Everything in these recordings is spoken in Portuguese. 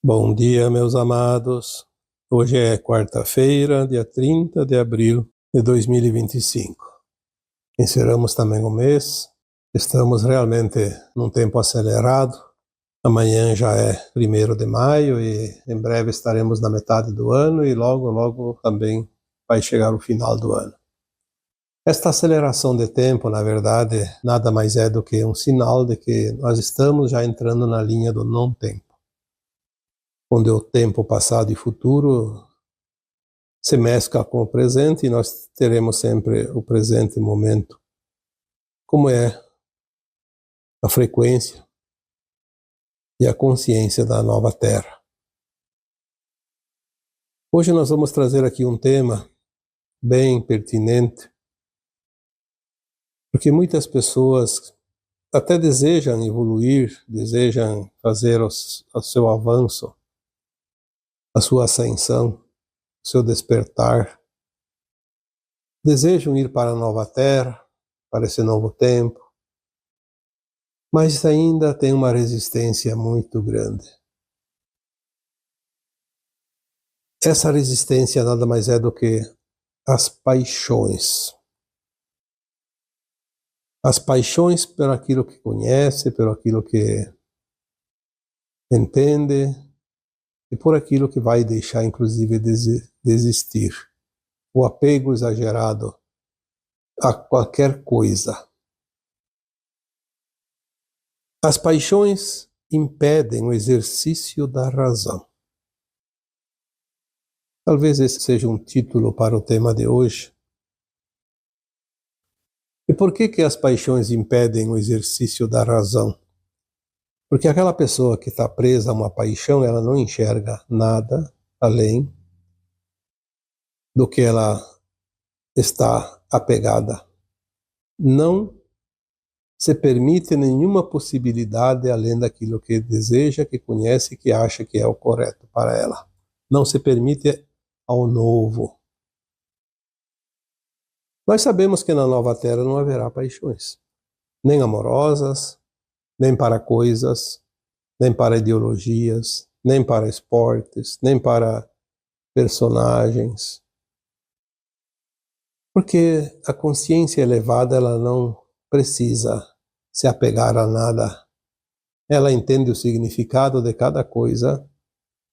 Bom dia, meus amados. Hoje é quarta-feira, dia 30 de abril de 2025. Encerramos também o mês. Estamos realmente num tempo acelerado. Amanhã já é 1º de maio e em breve estaremos na metade do ano e logo, logo também vai chegar o final do ano. Esta aceleração de tempo, na verdade, nada mais é do que um sinal de que nós estamos já entrando na linha do não tempo, onde o tempo passado e futuro se mescla com o presente e nós teremos sempre o presente momento, como é a frequência e a consciência da nova Terra. Hoje nós vamos trazer aqui um tema bem pertinente, porque muitas pessoas até desejam evoluir, desejam fazer o seu avanço, a sua ascensão, o seu despertar, desejam ir para a nova Terra, para esse novo tempo, mas ainda tem uma resistência muito grande. Essa resistência nada mais é do que as paixões. As paixões por aquilo que conhece, por aquilo que entende e por aquilo que vai deixar, inclusive, desistir. O apego exagerado a qualquer coisa. As paixões impedem o exercício da razão. Talvez esse seja um título para o tema de hoje. E por que as paixões impedem o exercício da razão? Porque aquela pessoa que está presa a uma paixão, ela não enxerga nada além do que ela está apegada. Não se permite nenhuma possibilidade além daquilo que deseja, que conhece, que acha que é o correto para ela. Não se permite ao novo. Nós sabemos que na nova Terra não haverá paixões, nem amorosas, nem para coisas, nem para ideologias, nem para esportes, nem para personagens. Porque a consciência elevada, ela não precisa se apegar a nada. Ela entende o significado de cada coisa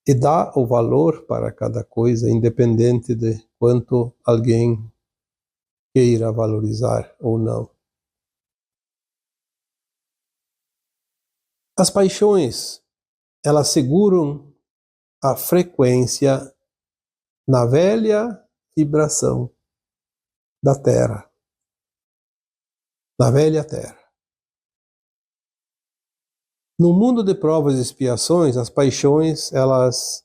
e dá o valor para cada coisa, independente de quanto alguém queira valorizar ou não. As paixões, elas seguram a frequência na velha vibração da Terra, na velha Terra. No mundo de provas e expiações, as paixões, elas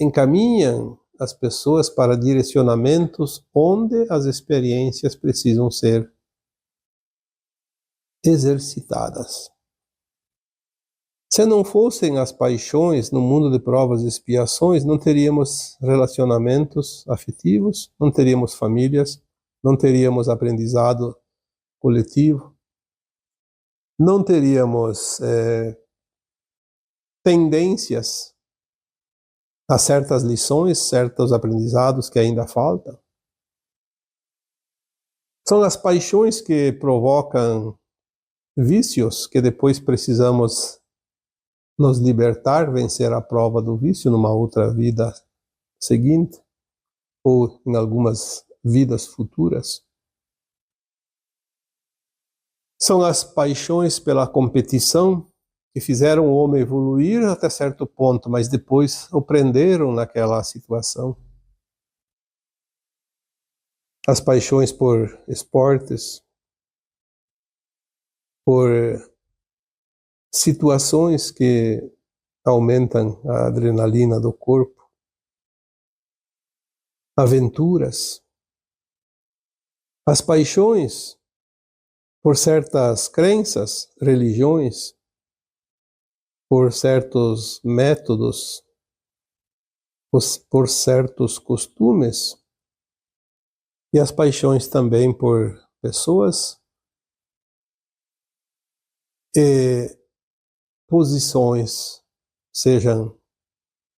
encaminham as pessoas para direcionamentos onde as experiências precisam ser exercitadas. Se não fossem as paixões no mundo de provas e expiações, não teríamos relacionamentos afetivos, não teríamos famílias, não teríamos aprendizado coletivo, não teríamos tendências a certas lições, certos aprendizados que ainda faltam. São as paixões que provocam vícios que depois precisamos nos libertar, vencer a prova do vício numa outra vida seguinte ou em algumas vidas futuras. São as paixões pela competição que fizeram o homem evoluir até certo ponto, mas depois o prenderam naquela situação. As paixões por esportes, por situações que aumentam a adrenalina do corpo, aventuras, as paixões por certas crenças, religiões, por certos métodos, por certos costumes, e as paixões também por pessoas e posições, sejam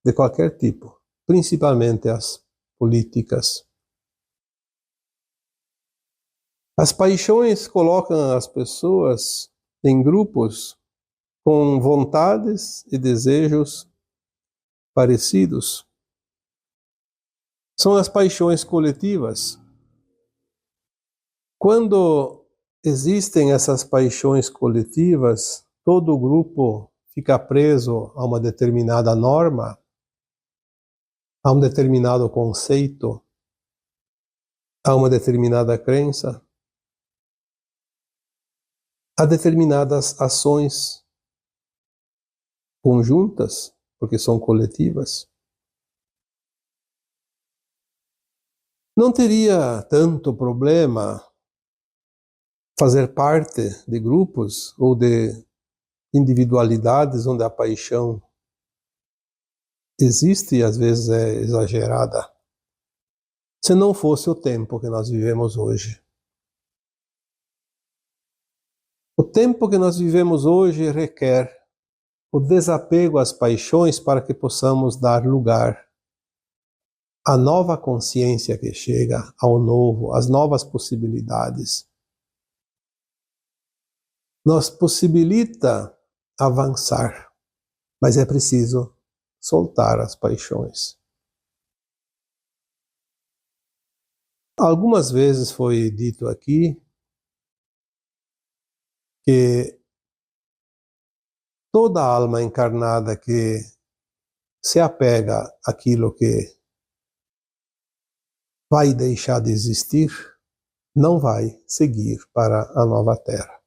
de qualquer tipo, principalmente as políticas. As paixões colocam as pessoas em grupos com vontades e desejos parecidos. São as paixões coletivas. Quando existem essas paixões coletivas, todo o grupo fica preso a uma determinada norma, a um determinado conceito, a uma determinada crença, a determinadas ações conjuntas, porque são coletivas. Não teria tanto problema fazer parte de grupos ou de individualidades onde a paixão existe e às vezes é exagerada, se não fosse o tempo que nós vivemos hoje. O tempo que nós vivemos hoje requer o desapego às paixões para que possamos dar lugar à nova consciência que chega, ao novo, às novas possibilidades. Nos possibilita avançar, mas é preciso soltar as paixões. Algumas vezes foi dito aqui que toda alma encarnada que se apega àquilo que vai deixar de existir, não vai seguir para a nova Terra.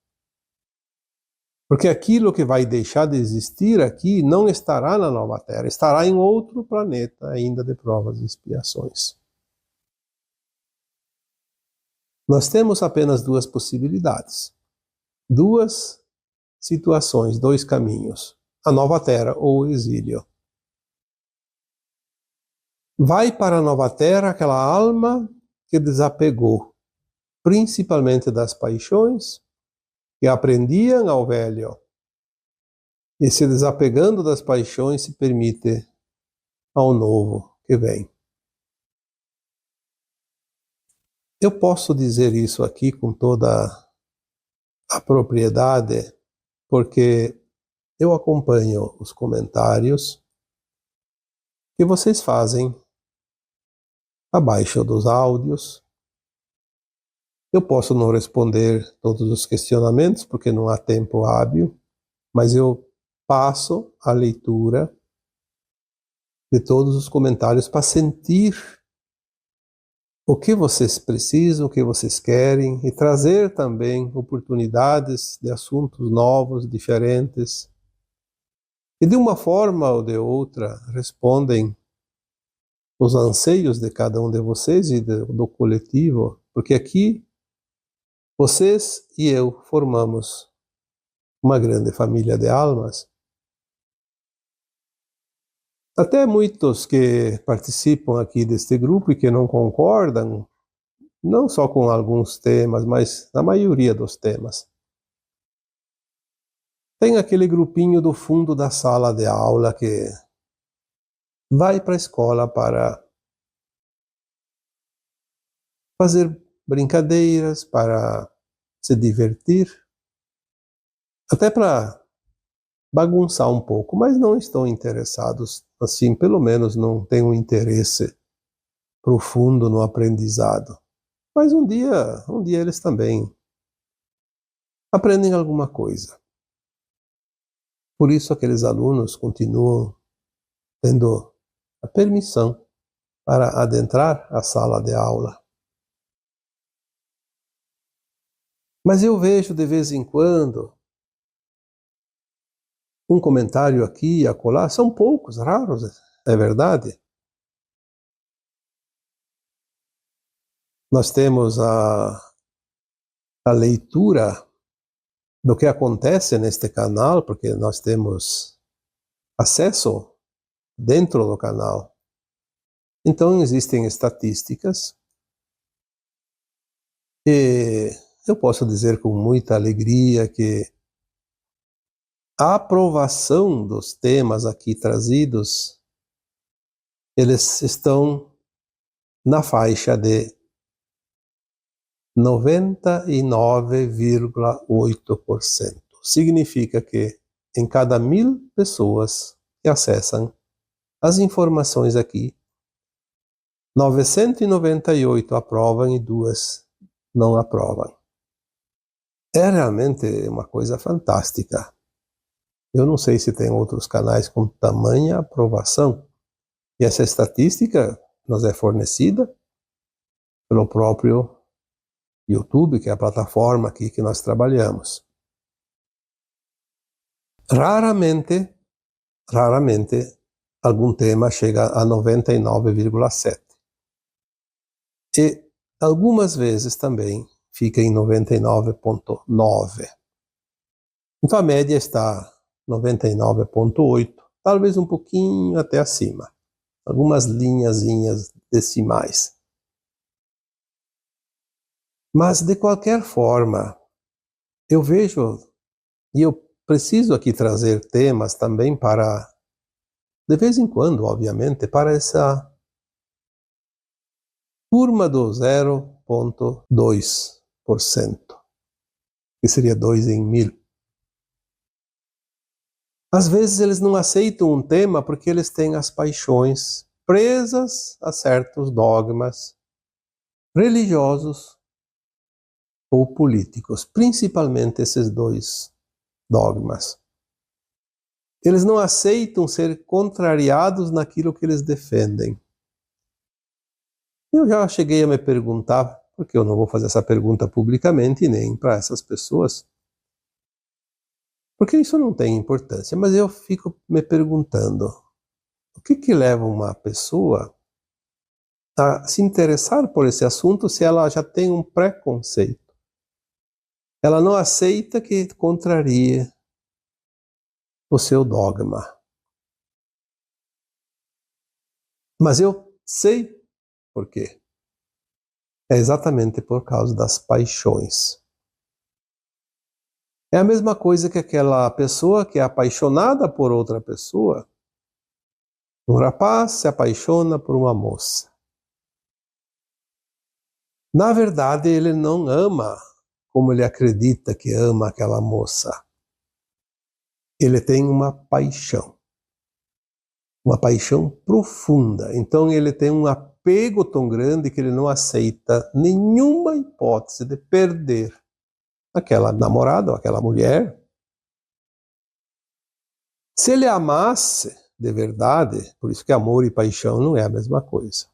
Porque aquilo que vai deixar de existir aqui não estará na nova Terra, estará em outro planeta ainda de provas e expiações. Nós temos apenas duas possibilidades, duas situações, dois caminhos, a nova Terra ou o exílio. Vai para a nova Terra aquela alma que desapegou, principalmente das paixões, que aprendiam ao velho, e se desapegando das paixões se permite ao novo que vem. Eu posso dizer isso aqui com toda a propriedade, porque eu acompanho os comentários que vocês fazem abaixo dos áudios. Eu posso não responder todos os questionamentos, porque não há tempo hábil, mas eu passo a leitura de todos os comentários para sentir o que vocês precisam, o que vocês querem, e trazer também oportunidades de assuntos novos, diferentes, e de uma forma ou de outra respondem os anseios de cada um de vocês e do coletivo, porque aqui vocês e eu formamos uma grande família de almas. Até muitos que participam aqui deste grupo e que não concordam, não só com alguns temas, mas na maioria dos temas. Tem aquele grupinho do fundo da sala de aula que vai para a escola para fazer brincadeiras, para se divertir, até para bagunçar um pouco, mas não estão interessados, assim, pelo menos não têm um interesse profundo no aprendizado. Mas um dia eles também aprendem alguma coisa. Por isso aqueles alunos continuam tendo a permissão para adentrar a sala de aula. Mas eu vejo de vez em quando um comentário aqui e acolá, são poucos, raros, é verdade. Nós temos a leitura do que acontece neste canal, porque nós temos acesso dentro do canal. Então existem estatísticas e eu posso dizer com muita alegria que a aprovação dos temas aqui trazidos eles estão na faixa de 99,8%. Significa que em cada 1.000 pessoas que acessam as informações aqui, 998 aprovam e 2 não aprovam. É realmente uma coisa fantástica. Eu não sei se tem outros canais com tamanha aprovação. E essa estatística nos é fornecida pelo próprio YouTube, que é a plataforma aqui que nós trabalhamos. Raramente, algum tema chega a 99,7%. E algumas vezes também fica em 99,9%. Então a média está 99,8%, talvez um pouquinho até acima. Algumas linhazinhas decimais. Mas, de qualquer forma, eu vejo, e eu preciso aqui trazer temas também para, de vez em quando, obviamente, para essa turma do 0,2%, que seria 2 em 1.000. Às vezes eles não aceitam um tema porque eles têm as paixões presas a certos dogmas religiosos ou políticos, principalmente esses dois dogmas. Eles não aceitam ser contrariados naquilo que eles defendem. Eu já cheguei a me perguntar, porque eu não vou fazer essa pergunta publicamente nem para essas pessoas, porque isso não tem importância, mas eu fico me perguntando, o que leva uma pessoa a se interessar por esse assunto se ela já tem um preconceito? Ela não aceita que contrarie o seu dogma. Mas eu sei por quê. É exatamente por causa das paixões. É a mesma coisa que aquela pessoa que é apaixonada por outra pessoa. Um rapaz se apaixona por uma moça. Na verdade, ele não ama como ele acredita que ama aquela moça. Ele tem uma paixão profunda. Então ele tem um apego tão grande que ele não aceita nenhuma hipótese de perder aquela namorada ou aquela mulher. Se ele amasse de verdade, por isso que amor e paixão não é a mesma coisa.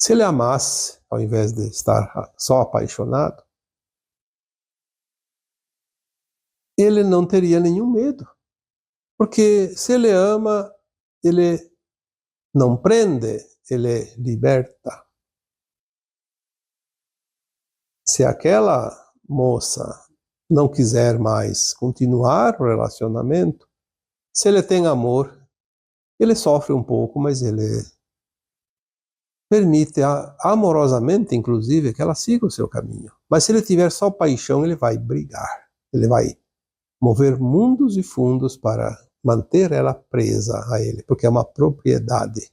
Se ele amasse, ao invés de estar só apaixonado, ele não teria nenhum medo. Porque se ele ama, ele não prende, ele liberta. Se aquela moça não quiser mais continuar o relacionamento, se ele tem amor, ele sofre um pouco, mas ele permite amorosamente, inclusive, que ela siga o seu caminho. Mas se ele tiver só paixão, ele vai brigar. Ele vai mover mundos e fundos para manter ela presa a ele, porque é uma propriedade.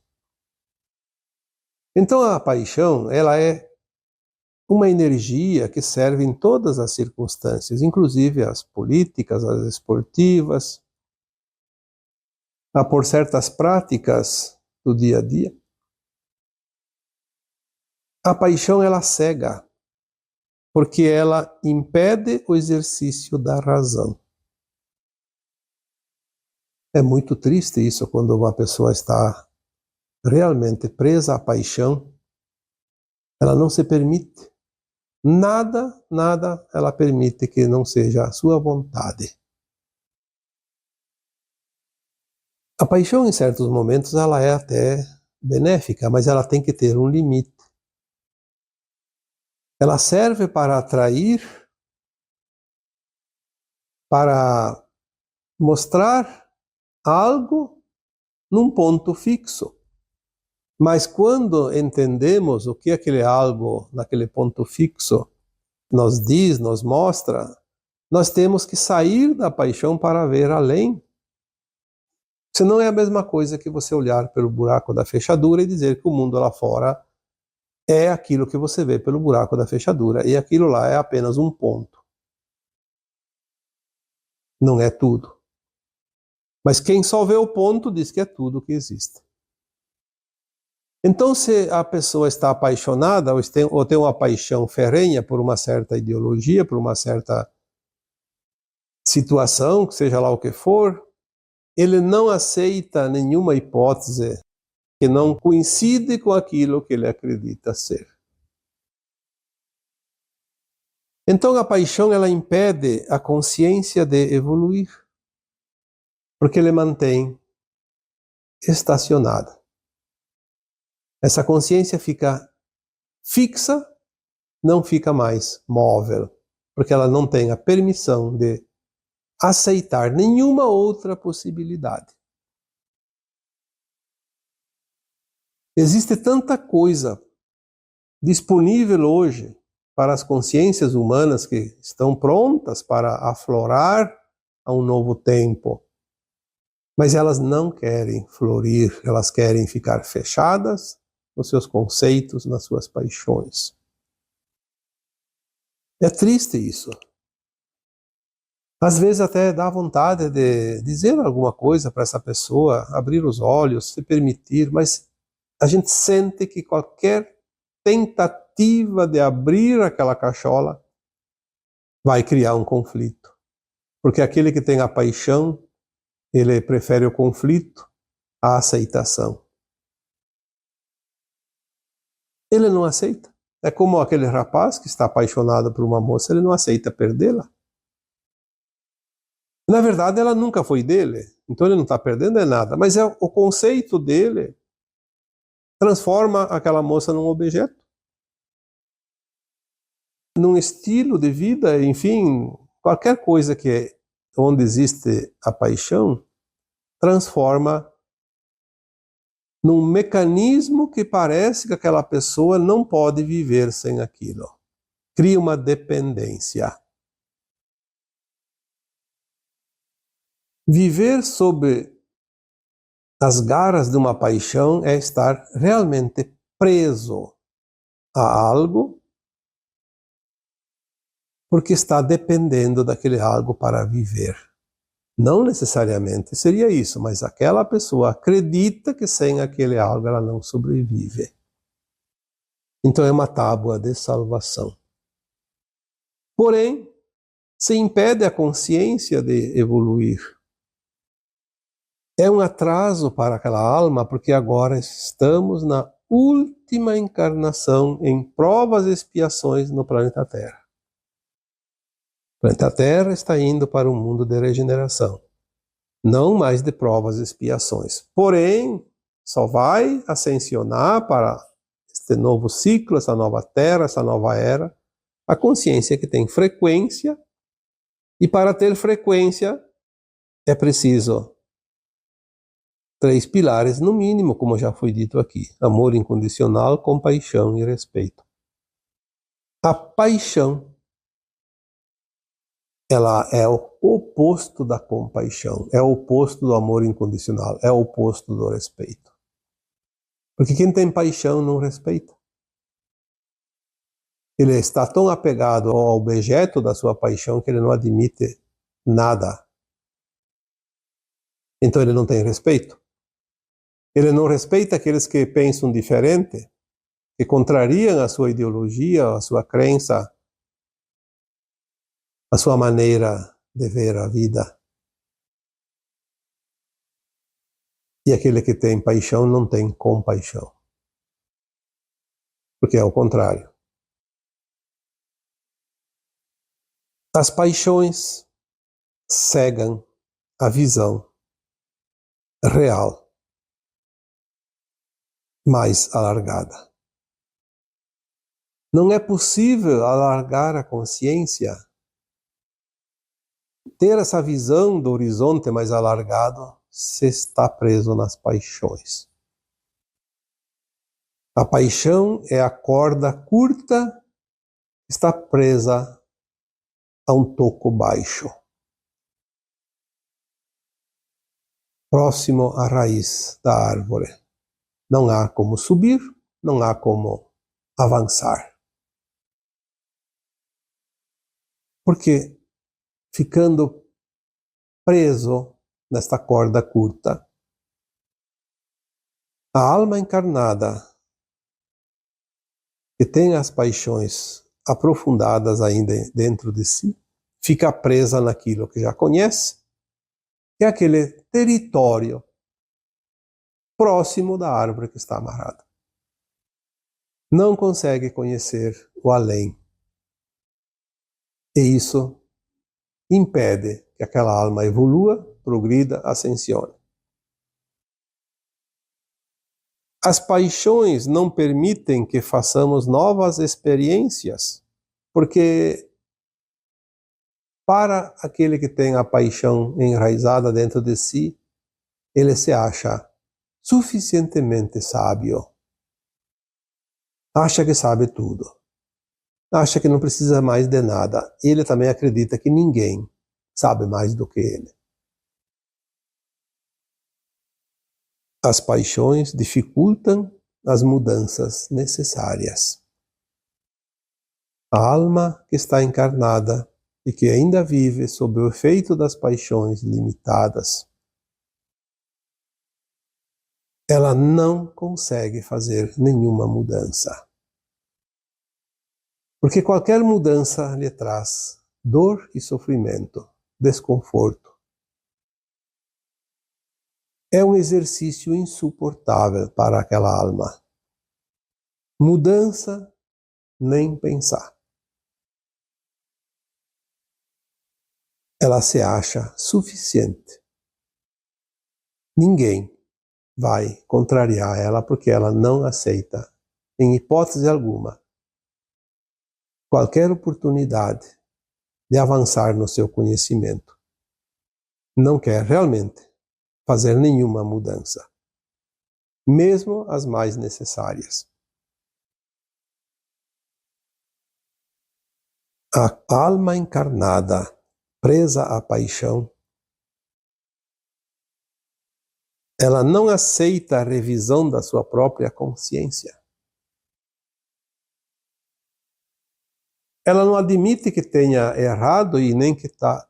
Então a paixão, ela é uma energia que serve em todas as circunstâncias, inclusive as políticas, as esportivas, por certas práticas do dia a dia. A paixão, ela cega, porque ela impede o exercício da razão. É muito triste isso quando uma pessoa está realmente presa à paixão. Ela não se permite. Nada ela permite que não seja a sua vontade. A paixão, em certos momentos, ela é até benéfica, mas ela tem que ter um limite. Ela serve para atrair, para mostrar algo num ponto fixo. Mas quando entendemos o que aquele algo naquele ponto fixo nos diz, nos mostra, nós temos que sair da paixão para ver além. Isso não é a mesma coisa que você olhar pelo buraco da fechadura e dizer que o mundo lá fora é aquilo que você vê pelo buraco da fechadura, e aquilo lá é apenas um ponto. Não é tudo. Mas quem só vê o ponto diz que é tudo que existe. Então, se a pessoa está apaixonada ou tem uma paixão ferrenha por uma certa ideologia, por uma certa situação, seja lá o que for, ele não aceita nenhuma hipótese que não coincide com aquilo que ele acredita ser. Então, a paixão ela impede a consciência de evoluir, porque ele mantém estacionada. Essa consciência fica fixa, não fica mais móvel, porque ela não tem a permissão de aceitar nenhuma outra possibilidade. Existe tanta coisa disponível hoje para as consciências humanas que estão prontas para aflorar a um novo tempo, mas elas não querem florir, elas querem ficar fechadas nos seus conceitos, nas suas paixões. É triste isso. Às vezes até dá vontade de dizer alguma coisa para essa pessoa, abrir os olhos, se permitir, mas a gente sente que qualquer tentativa de abrir aquela cachola vai criar um conflito. Porque aquele que tem a paixão, ele prefere o conflito à aceitação. Ele não aceita. É como aquele rapaz que está apaixonado por uma moça, ele não aceita perdê-la. Na verdade, ela nunca foi dele, então ele não está perdendo nada, mas é o conceito dele transforma aquela moça num objeto, num estilo de vida, enfim, qualquer coisa onde existe a paixão, transforma num mecanismo que parece que aquela pessoa não pode viver sem aquilo. Cria uma dependência. Viver sob as garras de uma paixão é estar realmente preso a algo, porque está dependendo daquele algo para viver. Não necessariamente seria isso, mas aquela pessoa acredita que sem aquele algo ela não sobrevive. Então é uma tábua de salvação. Porém, se impede a consciência de evoluir. É um atraso para aquela alma, porque agora estamos na última encarnação em provas e expiações no planeta Terra. O planeta Terra está indo para um mundo de regeneração, não mais de provas e expiações. Porém, só vai ascensionar para este novo ciclo, essa nova Terra, essa nova era, a consciência que tem frequência, e para ter frequência é preciso 3 pilares, no mínimo, como já foi dito aqui: amor incondicional, compaixão e respeito. A paixão, ela é o oposto da compaixão, é o oposto do amor incondicional, é o oposto do respeito. Porque quem tem paixão não respeita. Ele está tão apegado ao objeto da sua paixão que ele não admite nada. Então ele não tem respeito. Ele não respeita aqueles que pensam diferente, que contrariam a sua ideologia, a sua crença, a sua maneira de ver a vida. E aquele que tem paixão não tem compaixão. Porque é o contrário. As paixões cegam a visão real mais alargada. Não é possível alargar a consciência, ter essa visão do horizonte mais alargado, se está preso nas paixões. A paixão é a corda curta que está presa a um toco baixo. próximo à raiz da árvore. Não há como subir, não há como avançar. Porque ficando preso nesta corda curta, a alma encarnada, que tem as paixões aprofundadas ainda dentro de si, fica presa naquilo que já conhece, que é aquele território próximo da árvore que está amarrada. Não consegue conhecer o além. E isso impede que aquela alma evolua, progrida, ascensione. As paixões não permitem que façamos novas experiências, porque para aquele que tem a paixão enraizada dentro de si, ele se acha suficientemente sábio. Acha que sabe tudo. Acha que não precisa mais de nada. Ele também acredita que ninguém sabe mais do que ele. As paixões dificultam as mudanças necessárias. A alma que está encarnada e que ainda vive sob o efeito das paixões limitadas, ela não consegue fazer nenhuma mudança. Porque qualquer mudança lhe traz dor e sofrimento, desconforto. É um exercício insuportável para aquela alma. Mudança, nem pensar. Ela se acha suficiente. Ninguém vai contrariar ela porque ela não aceita, em hipótese alguma, qualquer oportunidade de avançar no seu conhecimento. Não quer realmente fazer nenhuma mudança, mesmo as mais necessárias. A alma encarnada, presa à paixão, ela não aceita a revisão da sua própria consciência. Ela não admite que tenha errado e nem que está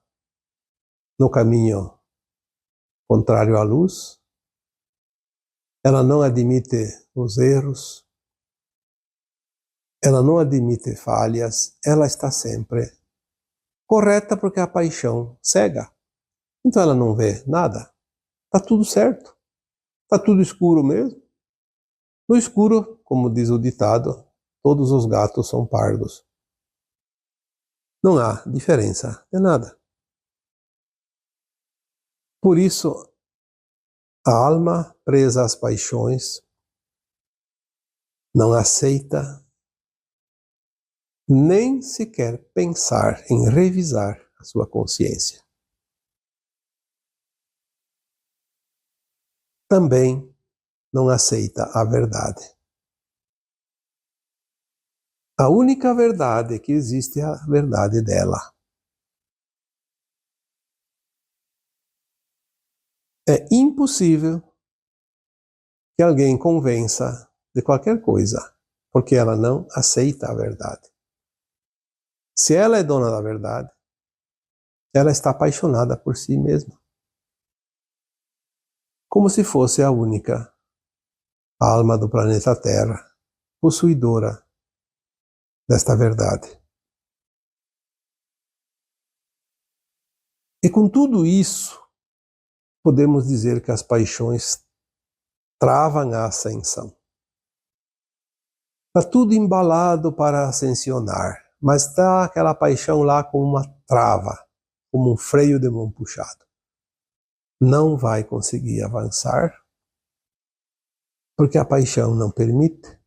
no caminho contrário à luz. Ela não admite os erros. Ela não admite falhas. Ela está sempre correta porque a paixão cega. Então ela não vê nada. Está tudo certo. Está tudo escuro mesmo. No escuro, como diz o ditado, todos os gatos são pardos. Não há diferença de nada. Por isso, a alma presa às paixões não aceita nem sequer pensar em revisar a sua consciência. Também não aceita a verdade. A única verdade que existe é a verdade dela. É impossível que alguém convença de qualquer coisa, porque ela não aceita a verdade. Se ela é dona da verdade, ela está apaixonada por si mesma. Como se fosse a única alma do planeta Terra, possuidora desta verdade. E com tudo isso, podemos dizer que as paixões travam a ascensão. Está tudo embalado para ascensionar, mas está aquela paixão lá com uma trava, como um freio de mão puxado. Não vai conseguir avançar, porque a paixão não permite.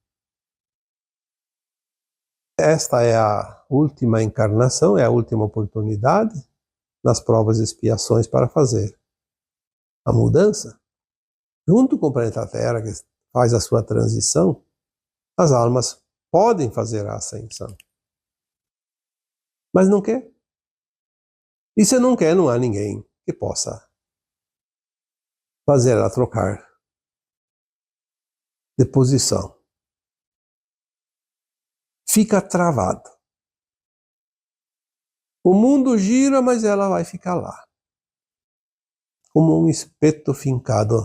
Esta é a última encarnação, é a última oportunidade nas provas e expiações para fazer a mudança. Junto com o planeta Terra, que faz a sua transição, as almas podem fazer a ascensão. Mas não quer. E se não quer, não há ninguém que possa fazer ela trocar de posição. Fica travada. O mundo gira, mas ela vai ficar lá, como um espeto fincado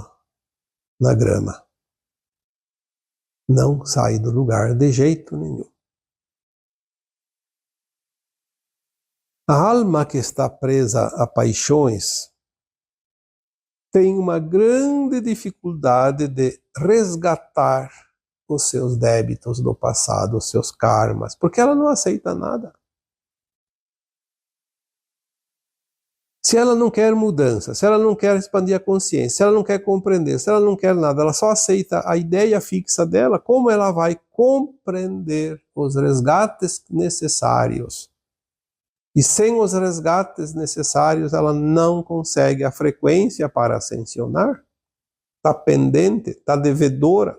na grama. Não sai do lugar de jeito nenhum. A alma que está presa a paixões tem uma grande dificuldade de resgatar os seus débitos do passado, os seus karmas, porque ela não aceita nada. Se ela não quer mudança, se ela não quer expandir a consciência, se ela não quer compreender, se ela não quer nada, ela só aceita a ideia fixa dela, como ela vai compreender os resgates necessários? E sem os resgates necessários, ela não consegue a frequência para ascensionar. Está pendente, está devedora.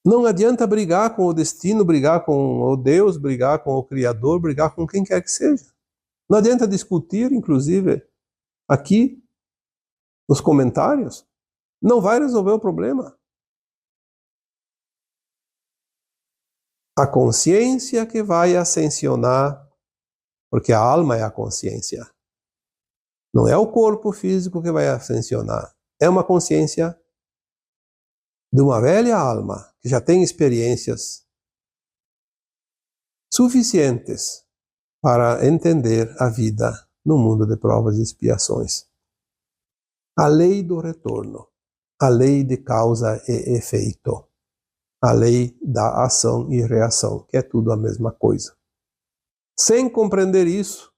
Não adianta brigar com o destino, brigar com o Deus, brigar com o Criador, brigar com quem quer que seja. Não adianta discutir, inclusive, aqui, nos comentários. Não vai resolver o problema. A consciência que vai ascensionar, porque a alma é a consciência. Não é o corpo físico que vai ascensionar. É uma consciência de uma velha alma que já tem experiências suficientes para entender a vida no mundo de provas e expiações. A lei do retorno, a lei de causa e efeito, a lei da ação e reação, que é tudo a mesma coisa. Sem compreender isso,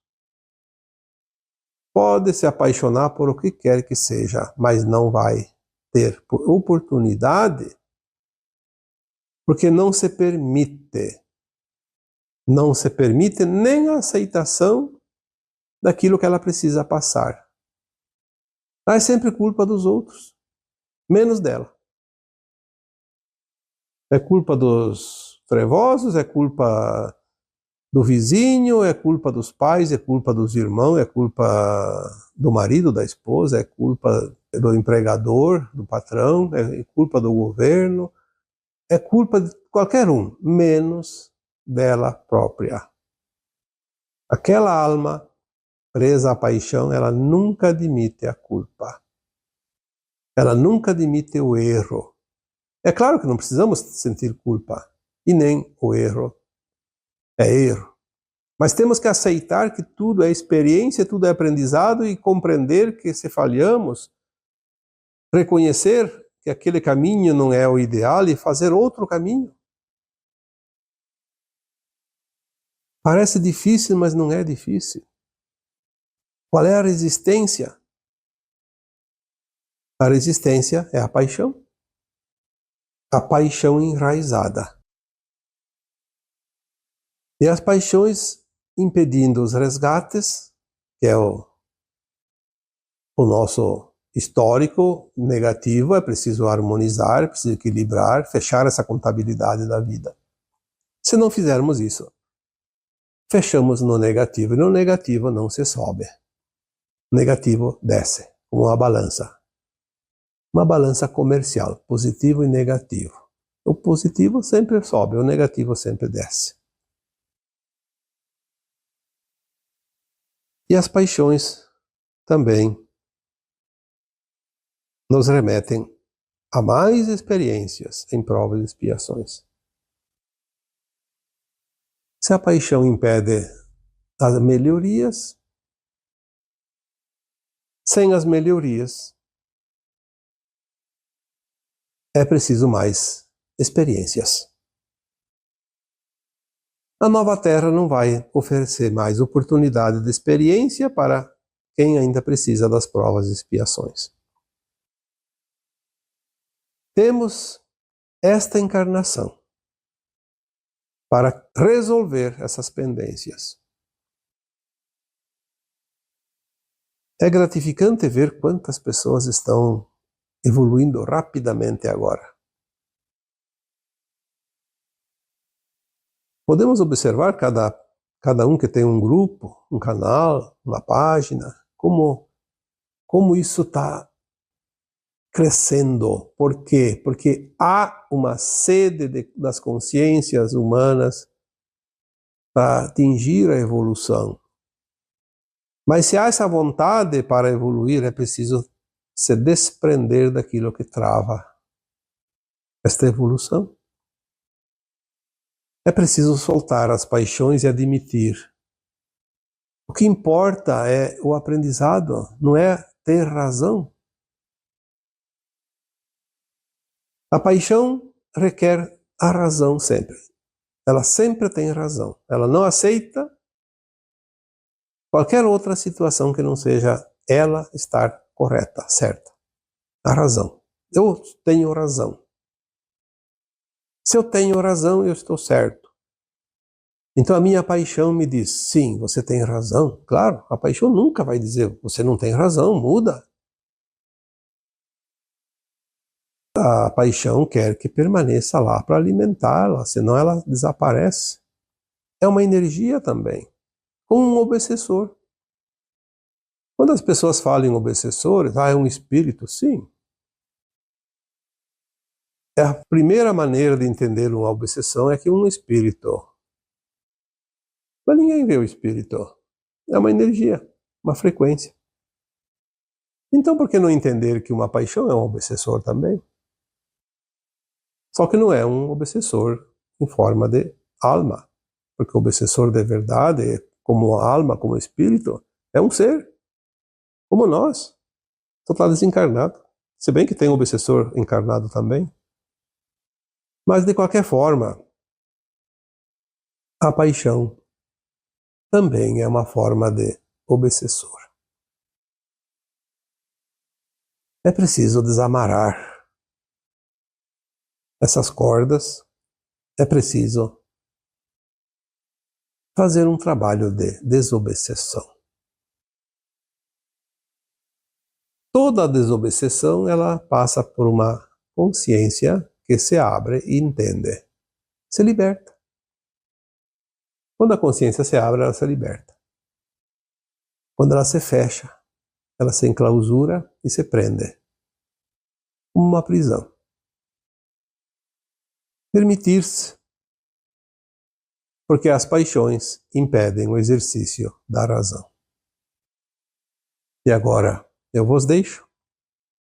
pode se apaixonar por o que quer que seja, mas não vai ter oportunidade, porque não se permite nem a aceitação daquilo que ela precisa passar. Ela é sempre culpa dos outros, menos dela. É culpa dos trevosos, é culpa do vizinho, é culpa dos pais, é culpa dos irmãos, é culpa do marido, da esposa, é culpa do empregador, do patrão, é culpa do governo, é culpa de qualquer um, menos dela própria. Aquela alma presa à paixão, ela nunca admite a culpa. Ela nunca admite o erro. É claro que não precisamos sentir culpa, e nem o erro é erro. Mas temos que aceitar que tudo é experiência, tudo é aprendizado e compreender que se falhamos, reconhecer que aquele caminho não é o ideal e fazer outro caminho. Parece difícil, mas não é difícil. Qual é a resistência? A resistência é a paixão. A paixão enraizada. E as paixões impedindo os resgates, que é o nosso histórico negativo, é preciso harmonizar, é preciso equilibrar, fechar essa contabilidade da vida. Se não fizermos isso, fechamos no negativo, e no negativo não se sobe. O negativo desce, como uma balança. Uma balança comercial, positivo e negativo. O positivo sempre sobe, o negativo sempre desce. E as paixões também nos remetem a mais experiências em provas e expiações. Se a paixão impede as melhorias, sem as melhorias, é preciso mais experiências. A nova Terra não vai oferecer mais oportunidade de experiência para quem ainda precisa das provas e expiações. Temos esta encarnação para resolver essas pendências. É gratificante ver quantas pessoas estão evoluindo rapidamente agora. Podemos observar cada um que tem um grupo, um canal, uma página, como isso está crescendo. Por quê? Porque há uma sede das consciências humanas para atingir a evolução. Mas se há essa vontade para evoluir, é preciso se desprender daquilo que trava esta evolução. É preciso soltar as paixões e admitir. O que importa é o aprendizado, não é ter razão. A paixão requer a razão sempre. Ela sempre tem razão. Ela não aceita qualquer outra situação que não seja ela estar correta, certa. A razão. Eu tenho razão. Se eu tenho razão, eu estou certo. Então a minha paixão me diz, sim, você tem razão. Claro, a paixão nunca vai dizer, você não tem razão, muda. A paixão quer que permaneça lá para alimentá-la, senão ela desaparece. É uma energia também, como um obsessor. Quando as pessoas falam em obsessores, é um espírito, sim. A primeira maneira de entender uma obsessão é que um espírito. Mas ninguém vê o espírito. É uma energia, uma frequência. Então por que não entender que uma paixão é um obsessor também? Só que não é um obsessor em forma de alma. Porque o obsessor de verdade, como alma, como espírito, é um ser, como nós. Só está desencarnado. Se bem que tem um obsessor encarnado também. Mas de qualquer forma, a paixão também é uma forma de obsessor. É preciso desamarrar essas cordas, é preciso fazer um trabalho de desobsessão. Toda desobsessão, ela passa por uma consciência que se abre e entende, se liberta. Quando a consciência se abre, ela se liberta. Quando ela se fecha, ela se enclausura e se prende. Como uma prisão. Permitir-se, porque as paixões impedem o exercício da razão. E agora, eu vos deixo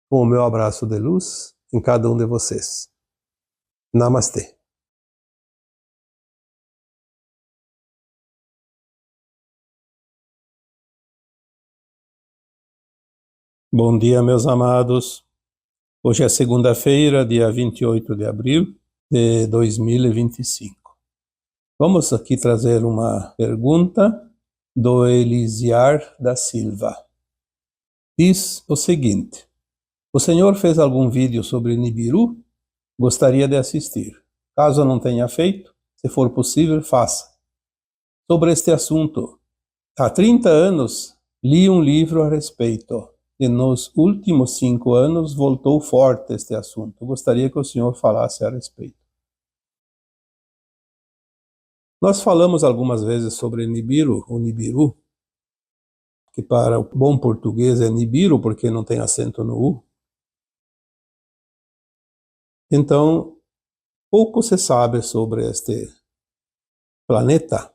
com o meu abraço de luz em cada um de vocês. Namastê. Bom dia, meus amados. Hoje é segunda-feira, dia 28 de abril de 2025. Vamos aqui trazer uma pergunta do Elisiar da Silva. Diz o seguinte: o senhor fez algum vídeo sobre Nibiru? Gostaria de assistir. Caso não tenha feito, se for possível, faça. Sobre este assunto, há 30 anos li um livro a respeito e nos últimos 5 anos voltou forte este assunto. Gostaria que o senhor falasse a respeito. Nós falamos algumas vezes sobre Nibiru, o Nibiru, que para o bom português é Nibiru, porque não tem acento no U. Então, pouco se sabe sobre este planeta.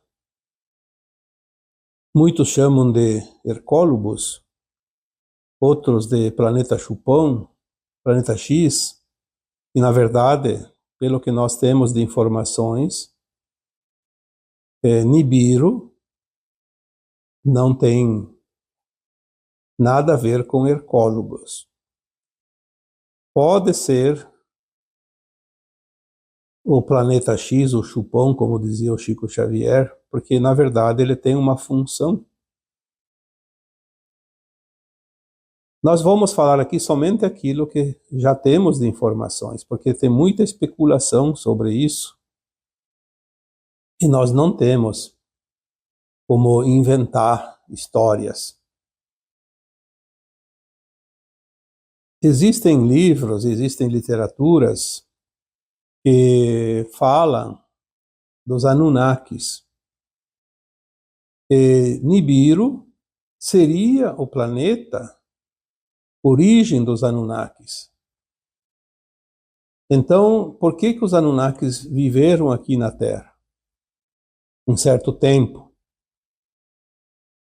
Muitos chamam de Hercólubus, outros de planeta Chupão, planeta X, e na verdade, pelo que nós temos de informações, Nibiru não tem nada a ver com Hercólubus. Pode ser o planeta X, o Chupão, como dizia o Chico Xavier, porque na verdade ele tem uma função. Nós vamos falar aqui somente aquilo que já temos de informações, porque tem muita especulação sobre isso. E nós não temos como inventar histórias. Existem livros, existem literaturas que falam dos Anunnakis. E Nibiru seria o planeta origem dos Anunnakis. Então, por que os Anunnakis viveram aqui na Terra? Um certo tempo.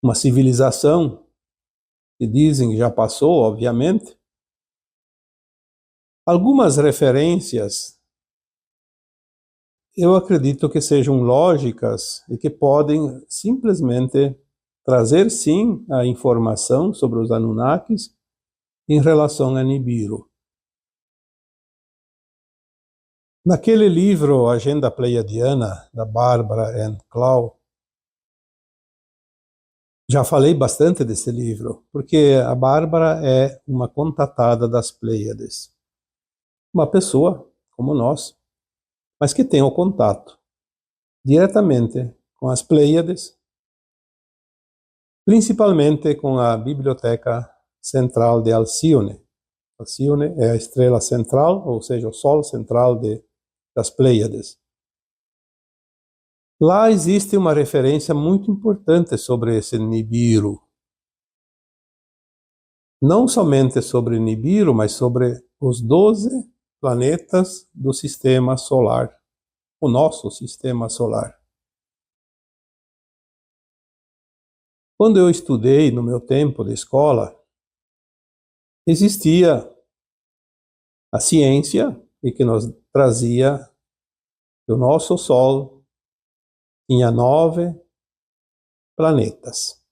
Uma civilização, que dizem que já passou, obviamente. Algumas referências, eu acredito que sejam lógicas e que podem simplesmente trazer, sim, a informação sobre os Anunnakis em relação a Nibiru. Naquele livro, Agenda Pleiadiana, da Barbara Ann Clow, já falei bastante desse livro, porque a Bárbara é uma contatada das Pleiades. Uma pessoa como nós, mas que tem o contato diretamente com as Pleiades, principalmente com a Biblioteca Central de Alcione. Alcione é a estrela central, ou seja, o sol central das Pleiades. Lá existe uma referência muito importante sobre esse Nibiru. Não somente sobre Nibiru, mas sobre os 12 planetas do Sistema Solar, o nosso Sistema Solar. Quando eu estudei no meu tempo de escola, existia a ciência e que nos trazia que o nosso Sol tinha 9 planetas: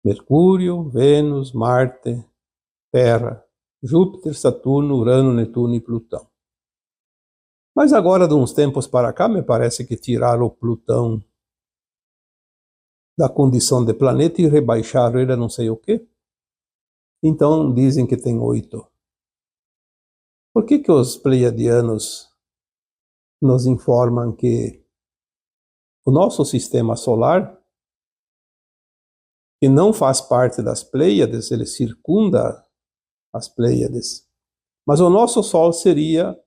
Mercúrio, Vênus, Marte, Terra, Júpiter, Saturno, Urano, Netuno e Plutão. Mas agora, de uns tempos para cá, me parece que tiraram o Plutão da condição de planeta e rebaixaram ele a não sei o quê. Então dizem que tem 8. Por que os pleiadianos nos informam que o nosso sistema solar, que não faz parte das Pleiades, ele circunda as Pleiades, mas o nosso Sol seria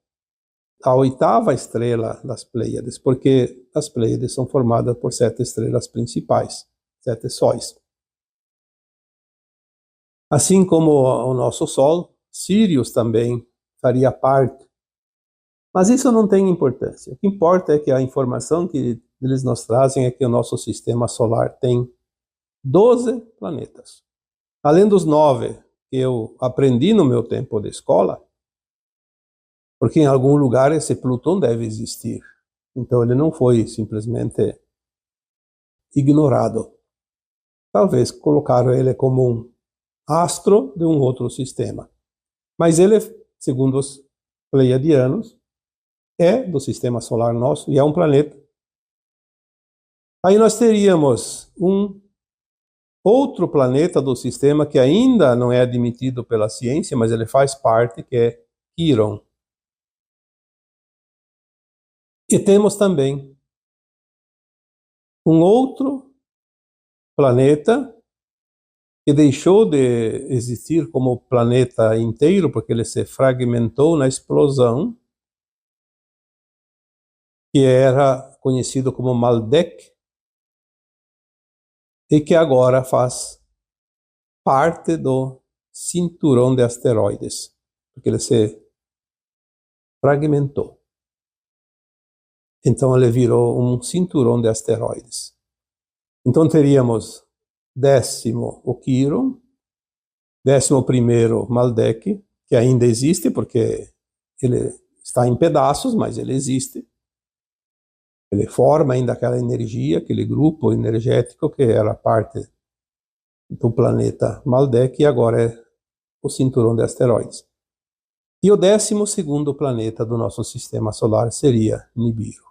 a 8ª estrela das Pleiades, porque as Pleiades são formadas por 7 estrelas principais, 7 sóis. Assim como o nosso Sol, Sírius também faria parte. Mas isso não tem importância. O que importa é que a informação que eles nos trazem é que o nosso sistema solar tem 12 planetas. Além dos 9 que eu aprendi no meu tempo de escola, porque em algum lugar esse Plutão deve existir. Então ele não foi simplesmente ignorado. Talvez colocaram ele como um astro de um outro sistema. Mas ele, segundo os pleiadianos, é do sistema solar nosso e é um planeta. Aí nós teríamos um outro planeta do sistema que ainda não é admitido pela ciência, mas ele faz parte, que é Quiron. E temos também um outro planeta que deixou de existir como planeta inteiro, porque ele se fragmentou na explosão, que era conhecido como Maldek, e que agora faz parte do cinturão de asteroides, porque ele se fragmentou. Então ele virou um cinturão de asteroides. Então teríamos 10º o Quiron, 11º Maldek, que ainda existe porque ele está em pedaços, mas ele existe. Ele forma ainda aquela energia, aquele grupo energético que era parte do planeta Maldek e agora é o cinturão de asteroides. E o 12º planeta do nosso sistema solar seria Nibiru.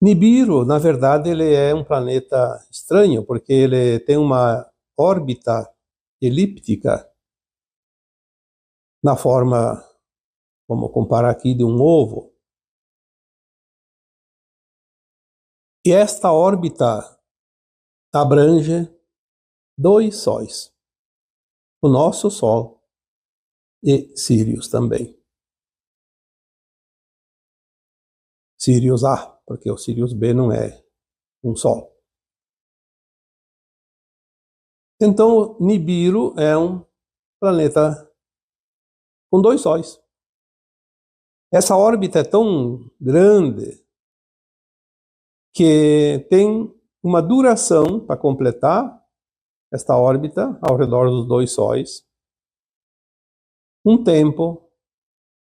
Nibiru, na verdade, ele é um planeta estranho, porque ele tem uma órbita elíptica na forma, vamos comparar aqui, de um ovo. E esta órbita abrange 2 sóis, o nosso Sol e Sírius também. Sírius A, porque o Sírius B não é um Sol. Então, Nibiru é um planeta com 2 sóis. Essa órbita é tão grande que tem uma duração para completar esta órbita ao redor dos 2 sóis, um tempo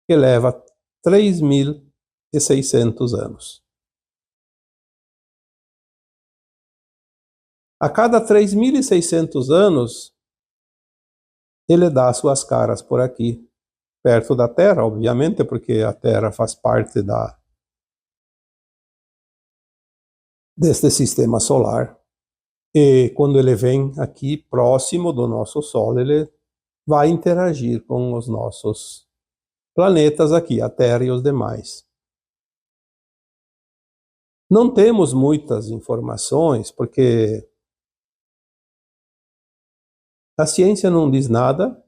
que leva 3.600 anos. A cada 3.600 anos, ele dá suas caras por aqui, perto da Terra, obviamente, porque a Terra faz parte deste sistema solar. E quando ele vem aqui próximo do nosso Sol, ele vai interagir com os nossos planetas aqui, a Terra e os demais. Não temos muitas informações, porque a ciência não diz nada,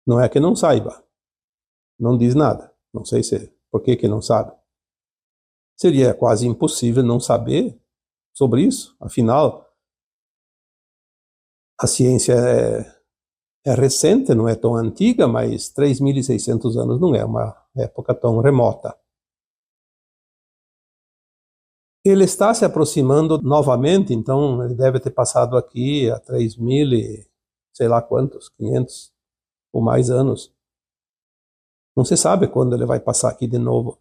não é que não saiba, não diz nada. Não sei por que não sabe. Seria quase impossível não saber sobre isso, afinal, a ciência é recente, não é tão antiga, mas 3.600 anos não é uma época tão remota. Ele está se aproximando novamente, então ele deve ter passado aqui há 3.000 e sei lá quantos, 500 ou mais anos. Não se sabe quando ele vai passar aqui de novo.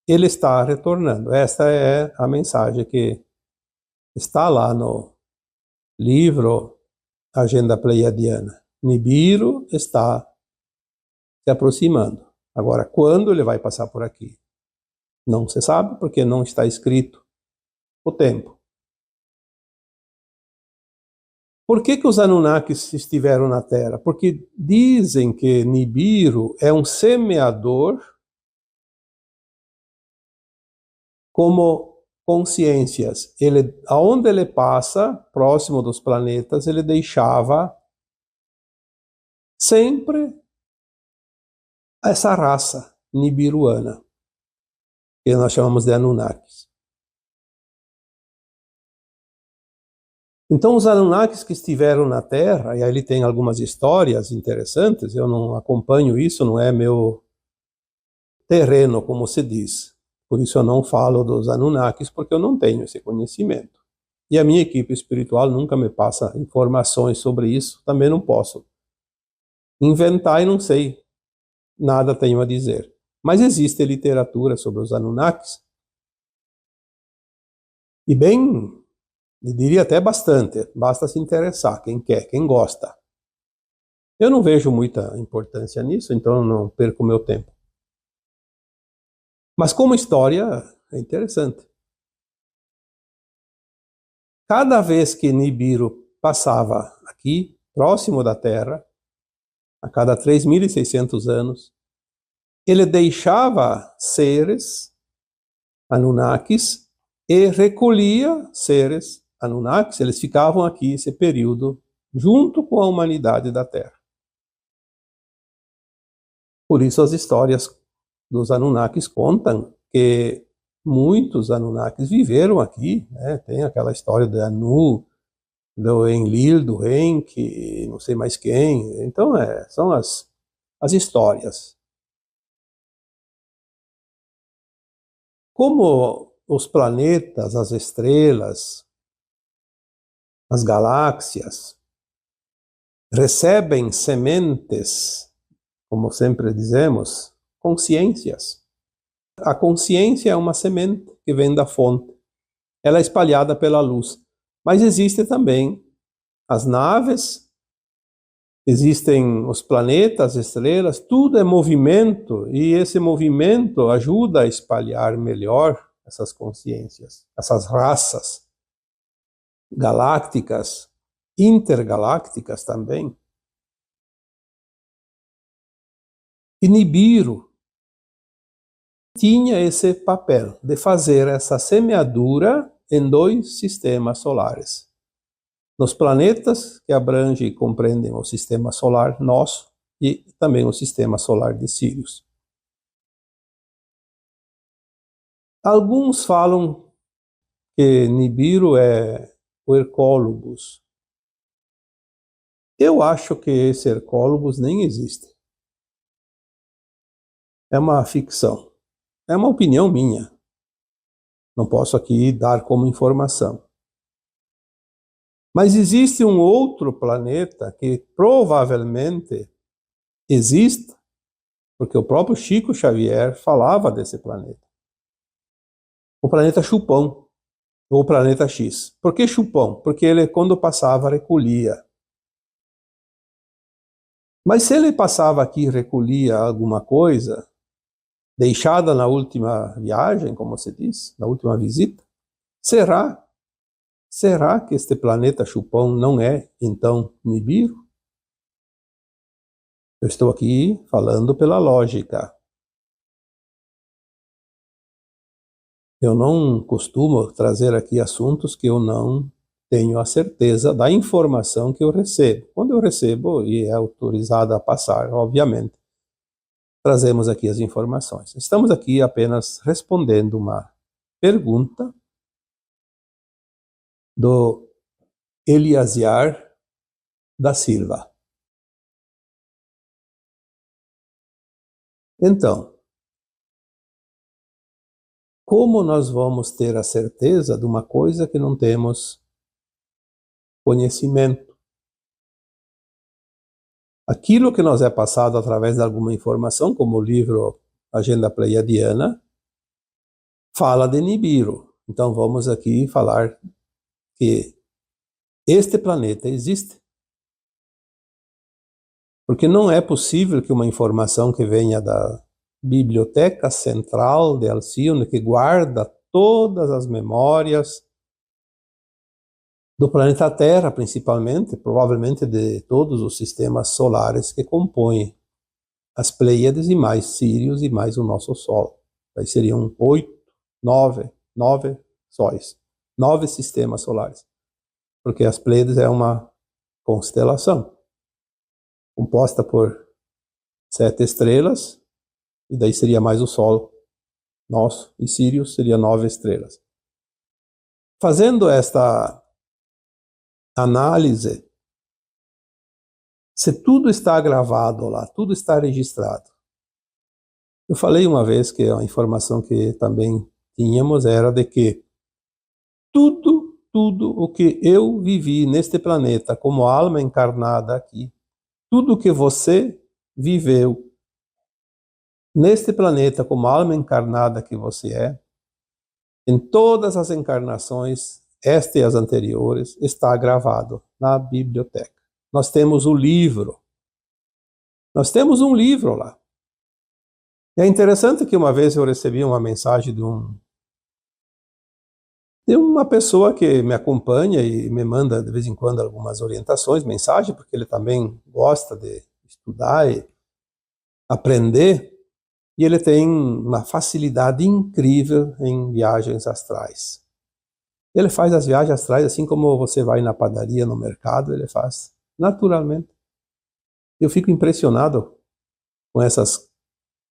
Ele está retornando. Esta é a mensagem que está lá no livro Agenda Pleiadiana. Nibiru está se aproximando. Agora, quando ele vai passar por aqui? Não se sabe, porque não está escrito o tempo. Por que os Anunnakis estiveram na Terra? Porque dizem que Nibiru é um semeador como consciências. Aonde ele passa, próximo dos planetas, ele deixava sempre essa raça nibiruana, que nós chamamos de Anunnakis. Então, os Anunnakis que estiveram na Terra, e aí ele tem algumas histórias interessantes, eu não acompanho isso, não é meu terreno, como se diz. Por isso eu não falo dos Anunnakis, porque eu não tenho esse conhecimento. E a minha equipe espiritual nunca me passa informações sobre isso, também não posso inventar e não sei, nada tenho a dizer. Mas existe literatura sobre os Anunnakis, e bem, eu diria até bastante, basta se interessar, quem quer, quem gosta. Eu não vejo muita importância nisso, então eu não perco meu tempo. Mas como história, é interessante. Cada vez que Nibiru passava aqui, próximo da Terra, a cada 3.600 anos, ele deixava seres Anunnakis e recolhia seres Anunnakis. Eles ficavam aqui esse período junto com a humanidade da Terra. Por isso as histórias dos Anunnakis contam que muitos Anunnakis viveram aqui, né? Tem aquela história de Anu, do Enlil, do Enki, não sei mais quem. Então, são as histórias. Como os planetas, as estrelas, as galáxias recebem sementes, como sempre dizemos, consciências. A consciência é uma semente que vem da fonte. Ela é espalhada pela luz. Mas existe também as naves, existem os planetas, as estrelas, tudo é movimento, e esse movimento ajuda a espalhar melhor essas consciências, essas raças galácticas, intergalácticas também. E Nibiru tinha esse papel de fazer essa semeadura em 2 sistemas solares. Nos planetas que abrangem e compreendem o sistema solar nosso e também o sistema solar de Sírius. Alguns falam que Nibiru é o Hercólogos. Eu acho que esse Hercólogos nem existe. É uma ficção. É uma opinião minha. Não posso aqui dar como informação. Mas existe um outro planeta que provavelmente existe, porque o próprio Chico Xavier falava desse planeta. O planeta Chupão, ou o planeta X. Por que Chupão? Porque ele, quando passava, recolhia. Mas se ele passava aqui e recolhia alguma coisa, deixada na última viagem, como se diz, na última visita, será que este planeta Chupão não é, então, Nibiru? Eu estou aqui falando pela lógica. Eu não costumo trazer aqui assuntos que eu não tenho a certeza da informação que eu recebo. Quando eu recebo e é autorizado a passar, obviamente, trazemos aqui as informações. Estamos aqui apenas respondendo uma pergunta do Eliasiar da Silva. Então, como nós vamos ter a certeza de uma coisa que não temos conhecimento? Aquilo que nos é passado através de alguma informação, como o livro Agenda Pleiadiana, fala de Nibiru. Então vamos aqui falar que este planeta existe. Porque não é possível que uma informação que venha da Biblioteca Central de Alcione, que guarda todas as memórias do planeta Terra, principalmente, provavelmente de todos os sistemas solares que compõem as Pleiades e mais Sírios e mais o nosso Sol. Aí seriam 8, 9 sóis, 9 sistemas solares, porque as Pleiades é uma constelação composta por 7 estrelas, e daí seria mais o Sol nosso, e Sírios seria 9 estrelas. Fazendo esta análise, se tudo está gravado lá, tudo está registrado. Eu falei uma vez que a informação que também tínhamos era de que tudo o que eu vivi neste planeta como alma encarnada aqui, tudo que você viveu neste planeta como alma encarnada que você é, em todas as encarnações, esta e as anteriores, está gravado na biblioteca. Nós temos o livro. Nós temos um livro lá. E é interessante que uma vez eu recebi uma mensagem de uma pessoa que me acompanha e me manda de vez em quando algumas orientações, mensagem, porque ele também gosta de estudar e aprender, e ele tem uma facilidade incrível em viagens astrais. Ele faz as viagens astrais assim como você vai na padaria, no mercado, ele faz naturalmente. Eu fico impressionado com essas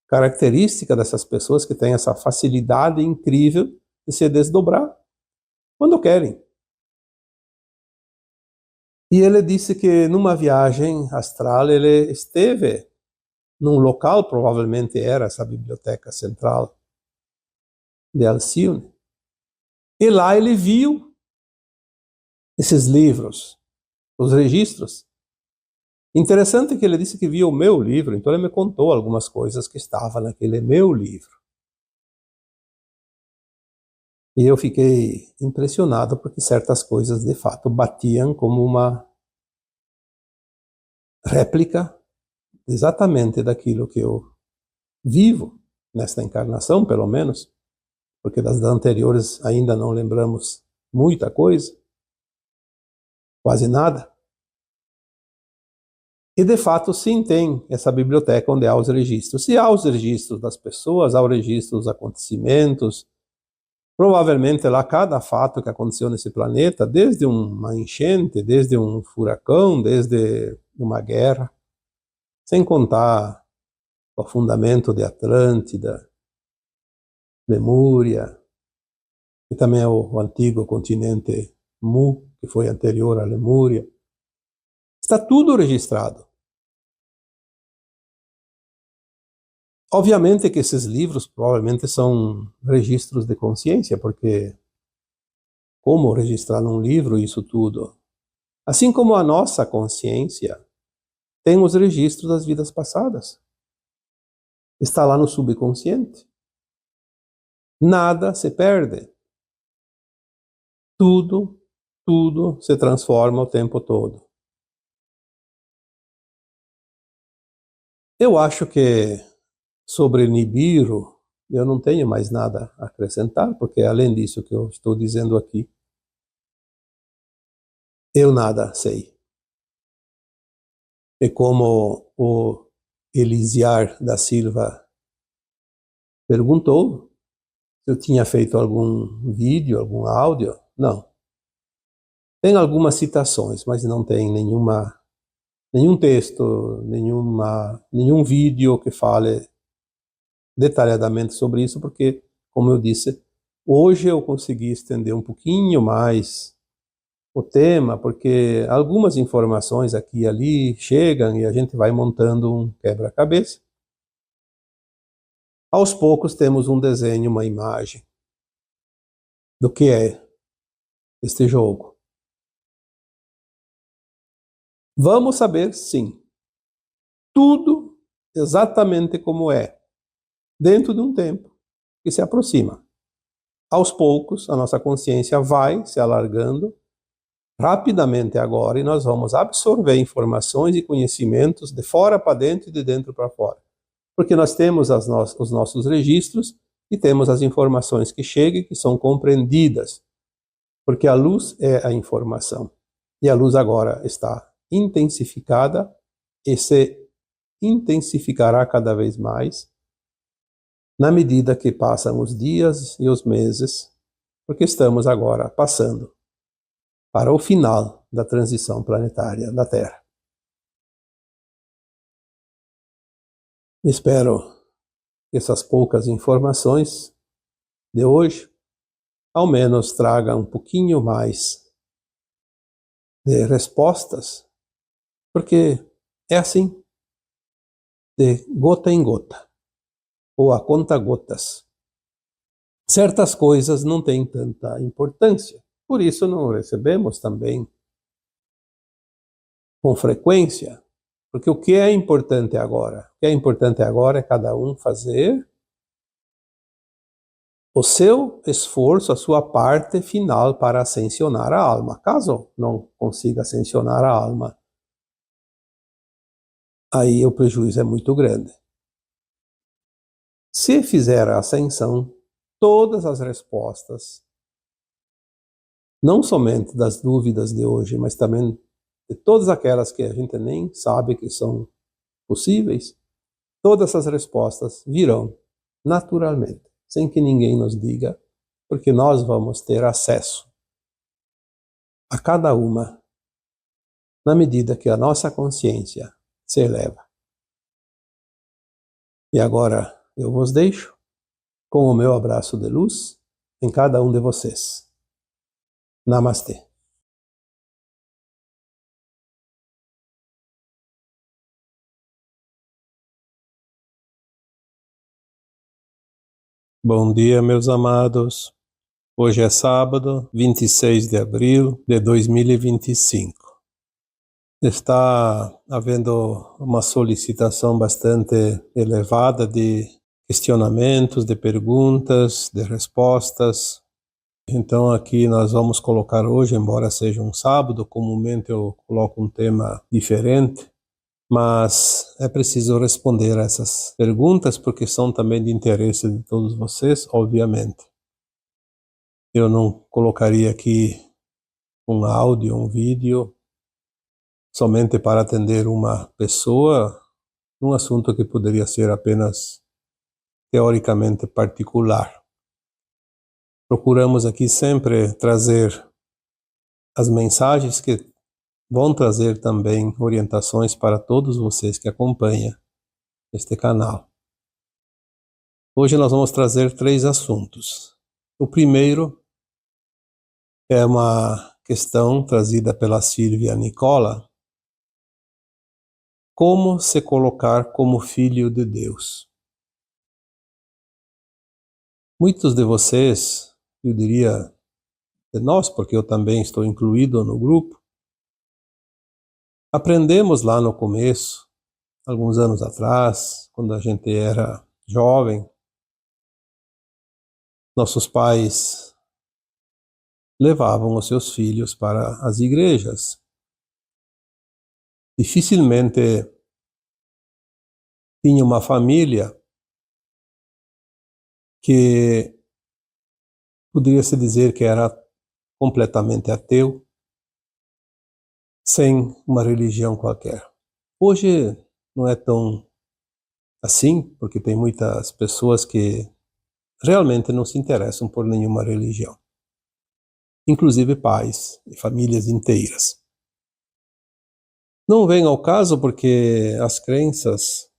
características dessas pessoas que têm essa facilidade incrível de se desdobrar quando querem. E ele disse que numa viagem astral ele esteve num local, provavelmente era essa biblioteca central de Alcione, e lá ele viu esses livros, os registros. Interessante que ele disse que viu o meu livro, então ele me contou algumas coisas que estavam naquele meu livro. E eu fiquei impressionado porque certas coisas de fato batiam como uma réplica exatamente daquilo que eu vivo nesta encarnação, pelo menos, porque das anteriores ainda não lembramos muita coisa, quase nada. E de fato sim tem essa biblioteca onde há os registros. Se há os registros das pessoas, há o registro dos acontecimentos, provavelmente lá cada fato que aconteceu nesse planeta, desde uma enchente, desde um furacão, desde uma guerra, sem contar o afundamento de Atlântida, Lemúria, que também é o antigo continente Mu, que foi anterior à Lemúria. Está tudo registrado. Obviamente que esses livros provavelmente são registros de consciência, porque como registrar num livro isso tudo? Assim como a nossa consciência tem os registros das vidas passadas. Está lá no subconsciente. Nada se perde. Tudo se transforma o tempo todo. Eu acho que sobre Nibiru eu não tenho mais nada a acrescentar, porque além disso que eu estou dizendo aqui, eu nada sei. E como o Elisiar da Silva perguntou se eu tinha feito algum vídeo, algum áudio, não. Tem algumas citações, mas não tem nenhum texto, nenhum vídeo que fale detalhadamente sobre isso, porque, como eu disse, hoje eu consegui estender um pouquinho mais o tema, porque algumas informações aqui e ali chegam e a gente vai montando um quebra-cabeça. Aos poucos temos um desenho, uma imagem do que é este jogo. Vamos saber, sim, tudo exatamente como é, dentro de um tempo que se aproxima. Aos poucos, a nossa consciência vai se alargando rapidamente agora e nós vamos absorver informações e conhecimentos de fora para dentro e de dentro para fora. Porque nós temos os nossos registros e temos as informações que chegam e que são compreendidas. Porque a luz é a informação. E a luz agora está intensificada e se intensificará cada vez mais na medida que passam os dias e os meses, porque estamos agora passando para o final da transição planetária da Terra. Espero que essas poucas informações de hoje ao menos tragam um pouquinho mais de respostas, porque é assim, de gota em gota, ou a conta gotas. Certas coisas não têm tanta importância, por isso não recebemos também com frequência, porque o que é importante agora? O que é importante agora é cada um fazer o seu esforço, a sua parte final para ascensionar a alma. Caso não consiga ascensionar a alma, aí o prejuízo é muito grande. Se fizer a ascensão, todas as respostas, não somente das dúvidas de hoje, mas também de todas aquelas que a gente nem sabe que são possíveis, todas essas respostas virão naturalmente, sem que ninguém nos diga, porque nós vamos ter acesso a cada uma na medida que a nossa consciência se eleva. E agora eu vos deixo com o meu abraço de luz em cada um de vocês. Namastê. Bom dia, meus amados. Hoje é sábado, 26 de abril de 2025. Está havendo uma solicitação bastante elevada de questionamentos, de perguntas, de respostas. Então aqui nós vamos colocar hoje, embora seja um sábado, comumente eu coloco um tema diferente, mas é preciso responder a essas perguntas porque são também de interesse de todos vocês, obviamente. Eu não colocaria aqui um áudio, um vídeo, somente para atender uma pessoa, num assunto que poderia ser apenas teoricamente particular. Procuramos aqui sempre trazer as mensagens que vão trazer também orientações para todos vocês que acompanham este canal. Hoje nós vamos trazer 3 assuntos. O primeiro é uma questão trazida pela Silvia Nicola. Como se colocar como filho de Deus? Muitos de vocês, eu diria de nós, porque eu também estou incluído no grupo, aprendemos lá no começo, alguns anos atrás, quando a gente era jovem, nossos pais levavam os seus filhos para as igrejas. Dificilmente tinha uma família que poderia se dizer que era completamente ateu, sem uma religião qualquer. Hoje não é tão assim, porque tem muitas pessoas que realmente não se interessam por nenhuma religião, inclusive pais e famílias inteiras. Não vem ao caso porque as crenças,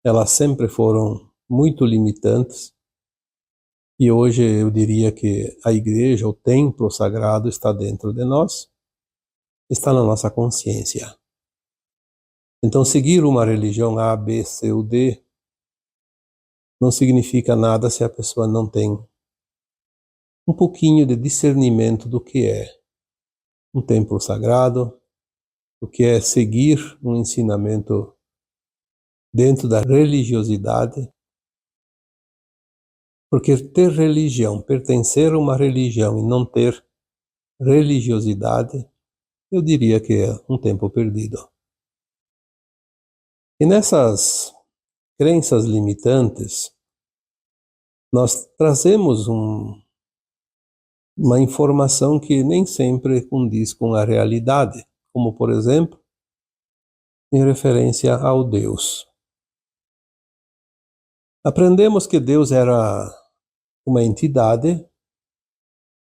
elas sempre foram muito limitantes, e hoje eu diria que a igreja, o templo sagrado, está dentro de nós, está na nossa consciência. Então, seguir uma religião A, B, C ou D não significa nada se a pessoa não tem um pouquinho de discernimento do que é um templo sagrado, o que é seguir um ensinamento dentro da religiosidade. Porque ter religião, pertencer a uma religião e não ter religiosidade, eu diria que é um tempo perdido. E nessas crenças limitantes, nós trazemos uma informação que nem sempre condiz com a realidade, como, por exemplo, em referência ao Deus. Aprendemos que Deus era uma entidade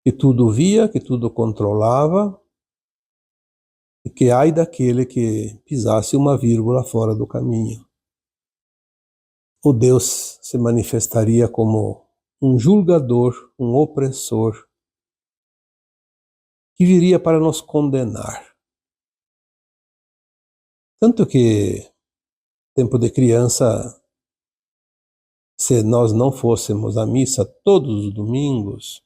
que tudo via, que tudo controlava, e que ai daquele que pisasse uma vírgula fora do caminho. O Deus se manifestaria como um julgador, um opressor, que viria para nos condenar. Tanto que, tempo de criança, se nós não fôssemos à missa todos os domingos,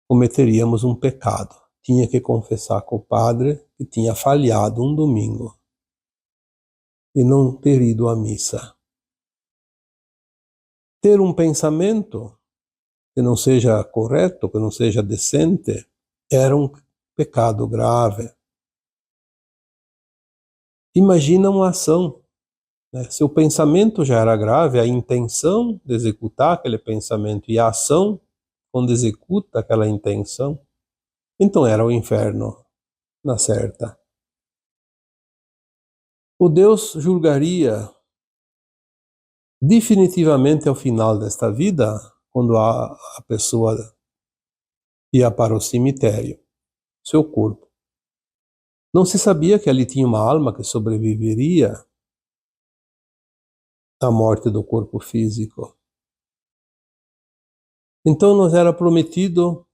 cometeríamos um pecado. Tinha que confessar com o padre que tinha falhado um domingo e não ter ido à missa. Ter um pensamento que não seja correto, que não seja decente, era um pecado grave. Imagina uma ação, né? Se o pensamento já era grave, a intenção de executar aquele pensamento e a ação quando executa aquela intenção, então era o inferno na certa. O Deus julgaria definitivamente ao final desta vida, quando a pessoa ia para o cemitério, seu corpo. Não se sabia que ali tinha uma alma que sobreviveria à morte do corpo físico. Então nos era prometido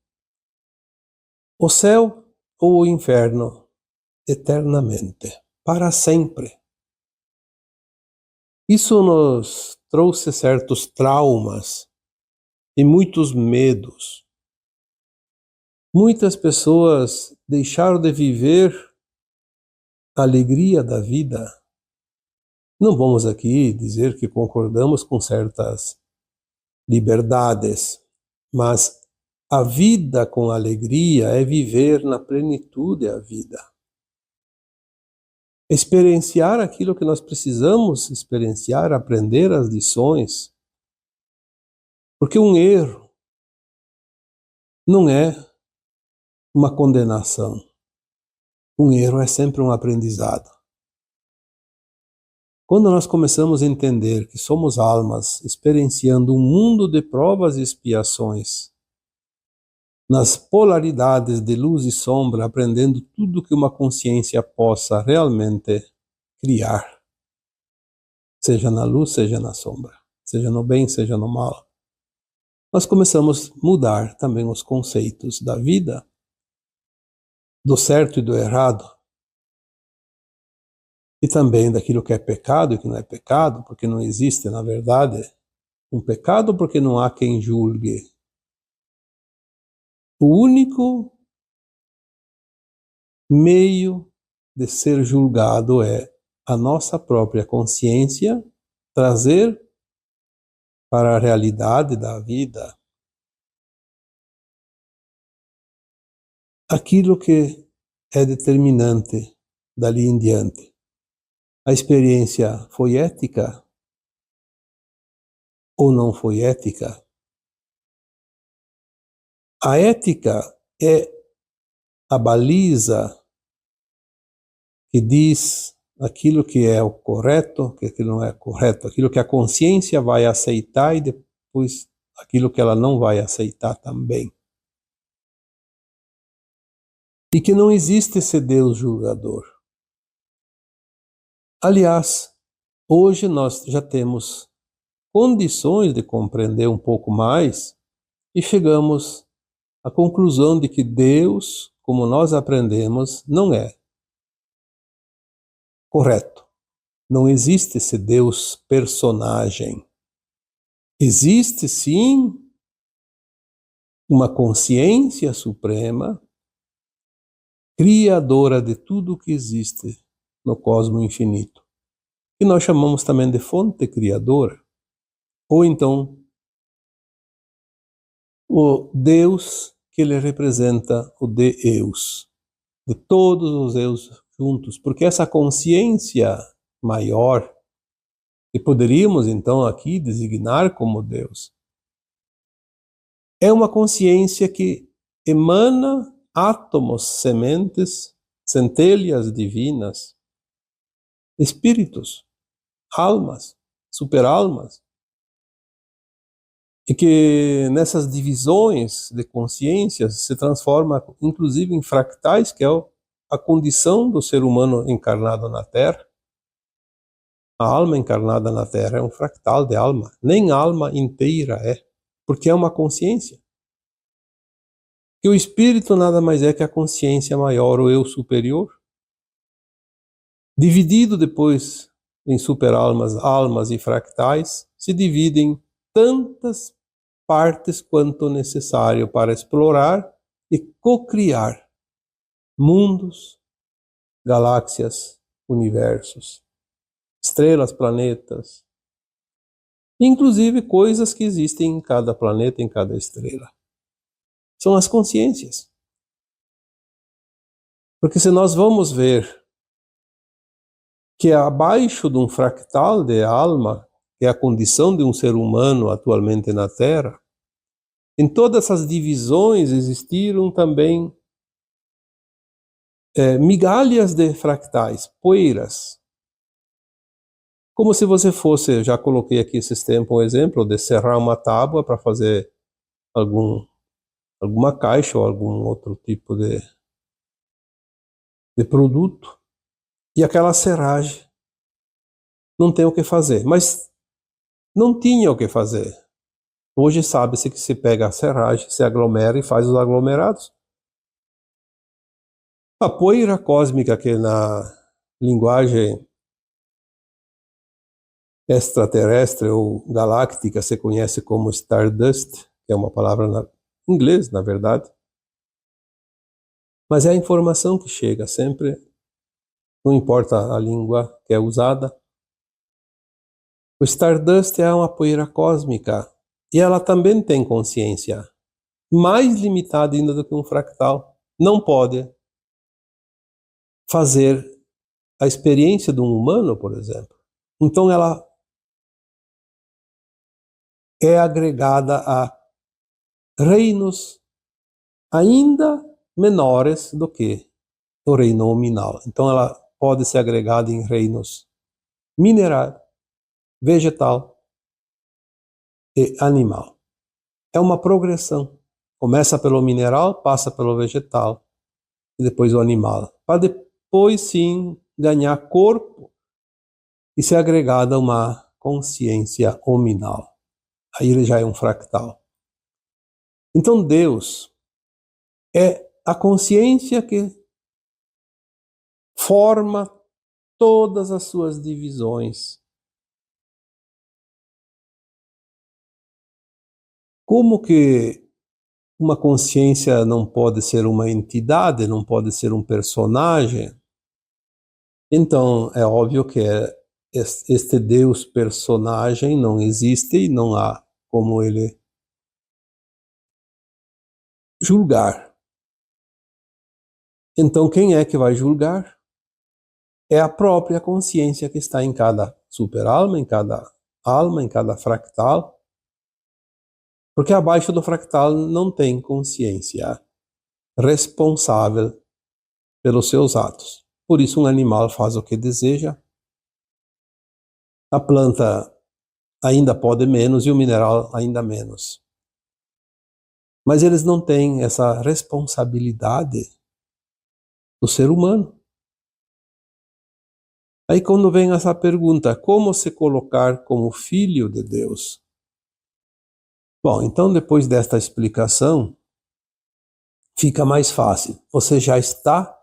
o céu ou o inferno eternamente, para sempre. Isso nos trouxe certos traumas e muitos medos. Muitas pessoas deixaram de viver a alegria da vida. Não vamos aqui dizer que concordamos com certas liberdades, mas a vida com alegria é viver na plenitude a vida. Experienciar aquilo que nós precisamos experienciar, aprender as lições. Porque um erro não é uma condenação. Um erro é sempre um aprendizado. Quando nós começamos a entender que somos almas experienciando um mundo de provas e expiações, nas polaridades de luz e sombra, aprendendo tudo que uma consciência possa realmente criar, seja na luz, seja na sombra, seja no bem, seja no mal, nós começamos a mudar também os conceitos da vida do certo e do errado, e também daquilo que é pecado e que não é pecado, porque não existe, na verdade, um pecado, porque não há quem julgue. O único meio de ser julgado é a nossa própria consciência trazer para a realidade da vida aquilo que é determinante dali em diante. A experiência foi ética ou não foi ética? A ética é a baliza que diz aquilo que é o correto, que não é correto, aquilo que a consciência vai aceitar e depois aquilo que ela não vai aceitar também. E que não existe esse Deus julgador. Aliás, hoje nós já temos condições de compreender um pouco mais e chegamos à conclusão de que Deus, como nós aprendemos, não é correto. Não existe esse Deus personagem. Existe sim uma consciência suprema, criadora de tudo o que existe no cosmos infinito, que nós chamamos também de fonte criadora, ou então o Deus que ele representa, o Deus, de todos os eus juntos, porque essa consciência maior, que poderíamos então aqui designar como Deus, é uma consciência que emana átomos, sementes, centelhas divinas, espíritos, almas, superalmas, e que nessas divisões de consciências se transforma inclusive em fractais, que é a condição do ser humano encarnado na Terra. A alma encarnada na Terra é um fractal de alma, nem alma inteira é, porque é uma consciência. Que o espírito nada mais é que a consciência maior, o eu superior, dividido depois em superalmas, almas e fractais, se divide em tantas partes quanto necessário para explorar e cocriar mundos, galáxias, universos, estrelas, planetas, inclusive coisas que existem em cada planeta, em cada estrela. São as consciências. Porque se nós vamos ver que abaixo de um fractal de alma, que é a condição de um ser humano atualmente na Terra, em todas essas divisões existiram também migalhas de fractais, poeiras. Como se você fosse, já coloquei aqui esses tempos um exemplo de serrar uma tábua para fazer alguma caixa ou algum outro tipo de produto, e aquela serragem não tem o que fazer, mas não tinha o que fazer. Hoje sabe-se que se pega a serragem, se aglomera e faz os aglomerados. A poeira cósmica, que na linguagem extraterrestre ou galáctica se conhece como Stardust, que é uma palavra em inglês, na verdade, mas é a informação que chega sempre, não importa a língua que é usada. O Stardust é uma poeira cósmica e ela também tem consciência, mais limitada ainda do que um fractal. Não pode fazer a experiência de um humano, por exemplo. Então ela é agregada a reinos ainda menores do que o reino nominal. Então ela pode ser agregada em reinos mineral, vegetal e animal. É uma progressão. Começa pelo mineral, passa pelo vegetal e depois o animal, para depois sim ganhar corpo e ser agregada a uma consciência hominal. Aí ele já é um fractal. Então Deus é a consciência que forma todas as suas divisões. Como que uma consciência não pode ser uma entidade, não pode ser um personagem? Então, é óbvio que este Deus personagem não existe e não há como ele julgar. Então, quem é que vai julgar? É a própria consciência que está em cada superalma, em cada alma, em cada fractal. Porque abaixo do fractal não tem consciência responsável pelos seus atos. Por isso um animal faz o que deseja, a planta ainda pode menos e o mineral ainda menos. Mas eles não têm essa responsabilidade do ser humano. Aí quando vem essa pergunta, como se colocar como filho de Deus? Bom, então depois desta explicação, fica mais fácil. Você já está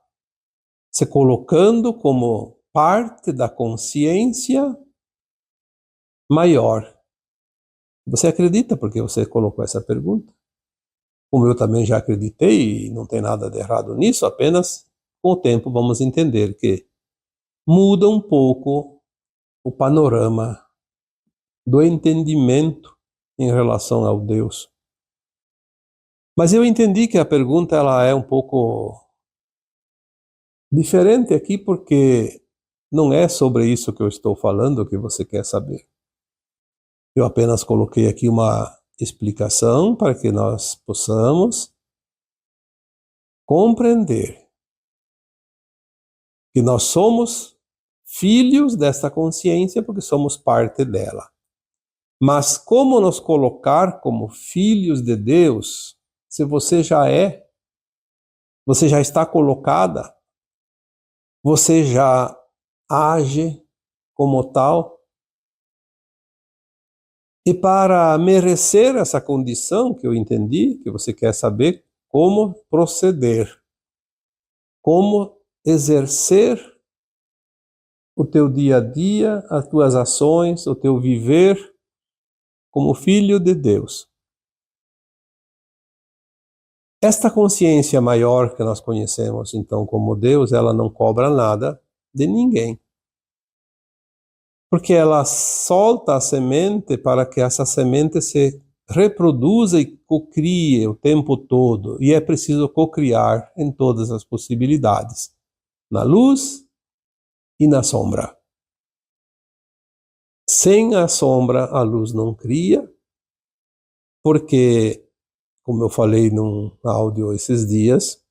se colocando como parte da consciência maior. Você acredita porque você colocou essa pergunta? Como eu também já acreditei, e não tem nada de errado nisso, apenas com o tempo vamos entender que muda um pouco o panorama do entendimento em relação ao Deus. Mas eu entendi que a pergunta ela é um pouco diferente aqui porque não é sobre isso que eu estou falando que você quer saber. Eu apenas coloquei aqui uma explicação para que nós possamos compreender que nós somos filhos desta consciência porque somos parte dela. Mas como nos colocar como filhos de Deus, se você já é, você já está colocada, você já age como tal? E para merecer essa condição que eu entendi, que você quer saber como proceder, como exercer o teu dia a dia, as tuas ações, o teu viver como filho de Deus. Esta consciência maior que nós conhecemos então como Deus, ela não cobra nada de ninguém. Porque ela solta a semente para que essa semente se reproduza e cocrie o tempo todo. E é preciso cocriar em todas as possibilidades, na luz e na sombra. Sem a sombra, a luz não cria, porque, como eu falei num áudio esses dias,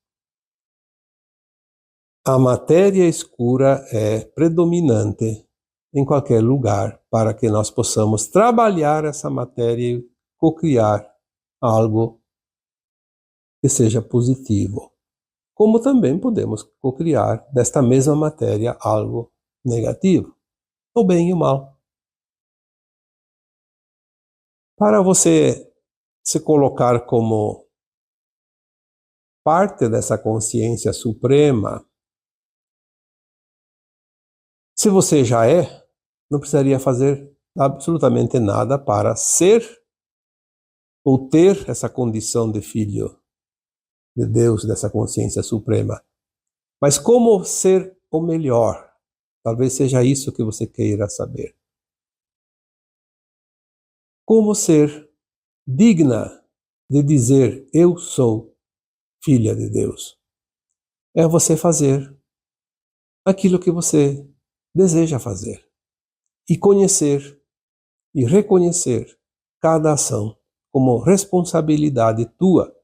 a matéria escura é predominante em qualquer lugar para que nós possamos trabalhar essa matéria e cocriar algo que seja positivo. Como também podemos cocriar desta mesma matéria algo negativo, o bem e o mal. Para você se colocar como parte dessa consciência suprema, se você já é, não precisaria fazer absolutamente nada para ser ou ter essa condição de filho de Deus, dessa consciência suprema. Mas como ser o melhor? Talvez seja isso que você queira saber. Como ser digna de dizer eu sou filha de Deus? É você fazer aquilo que você deseja fazer e conhecer e reconhecer cada ação como responsabilidade tua.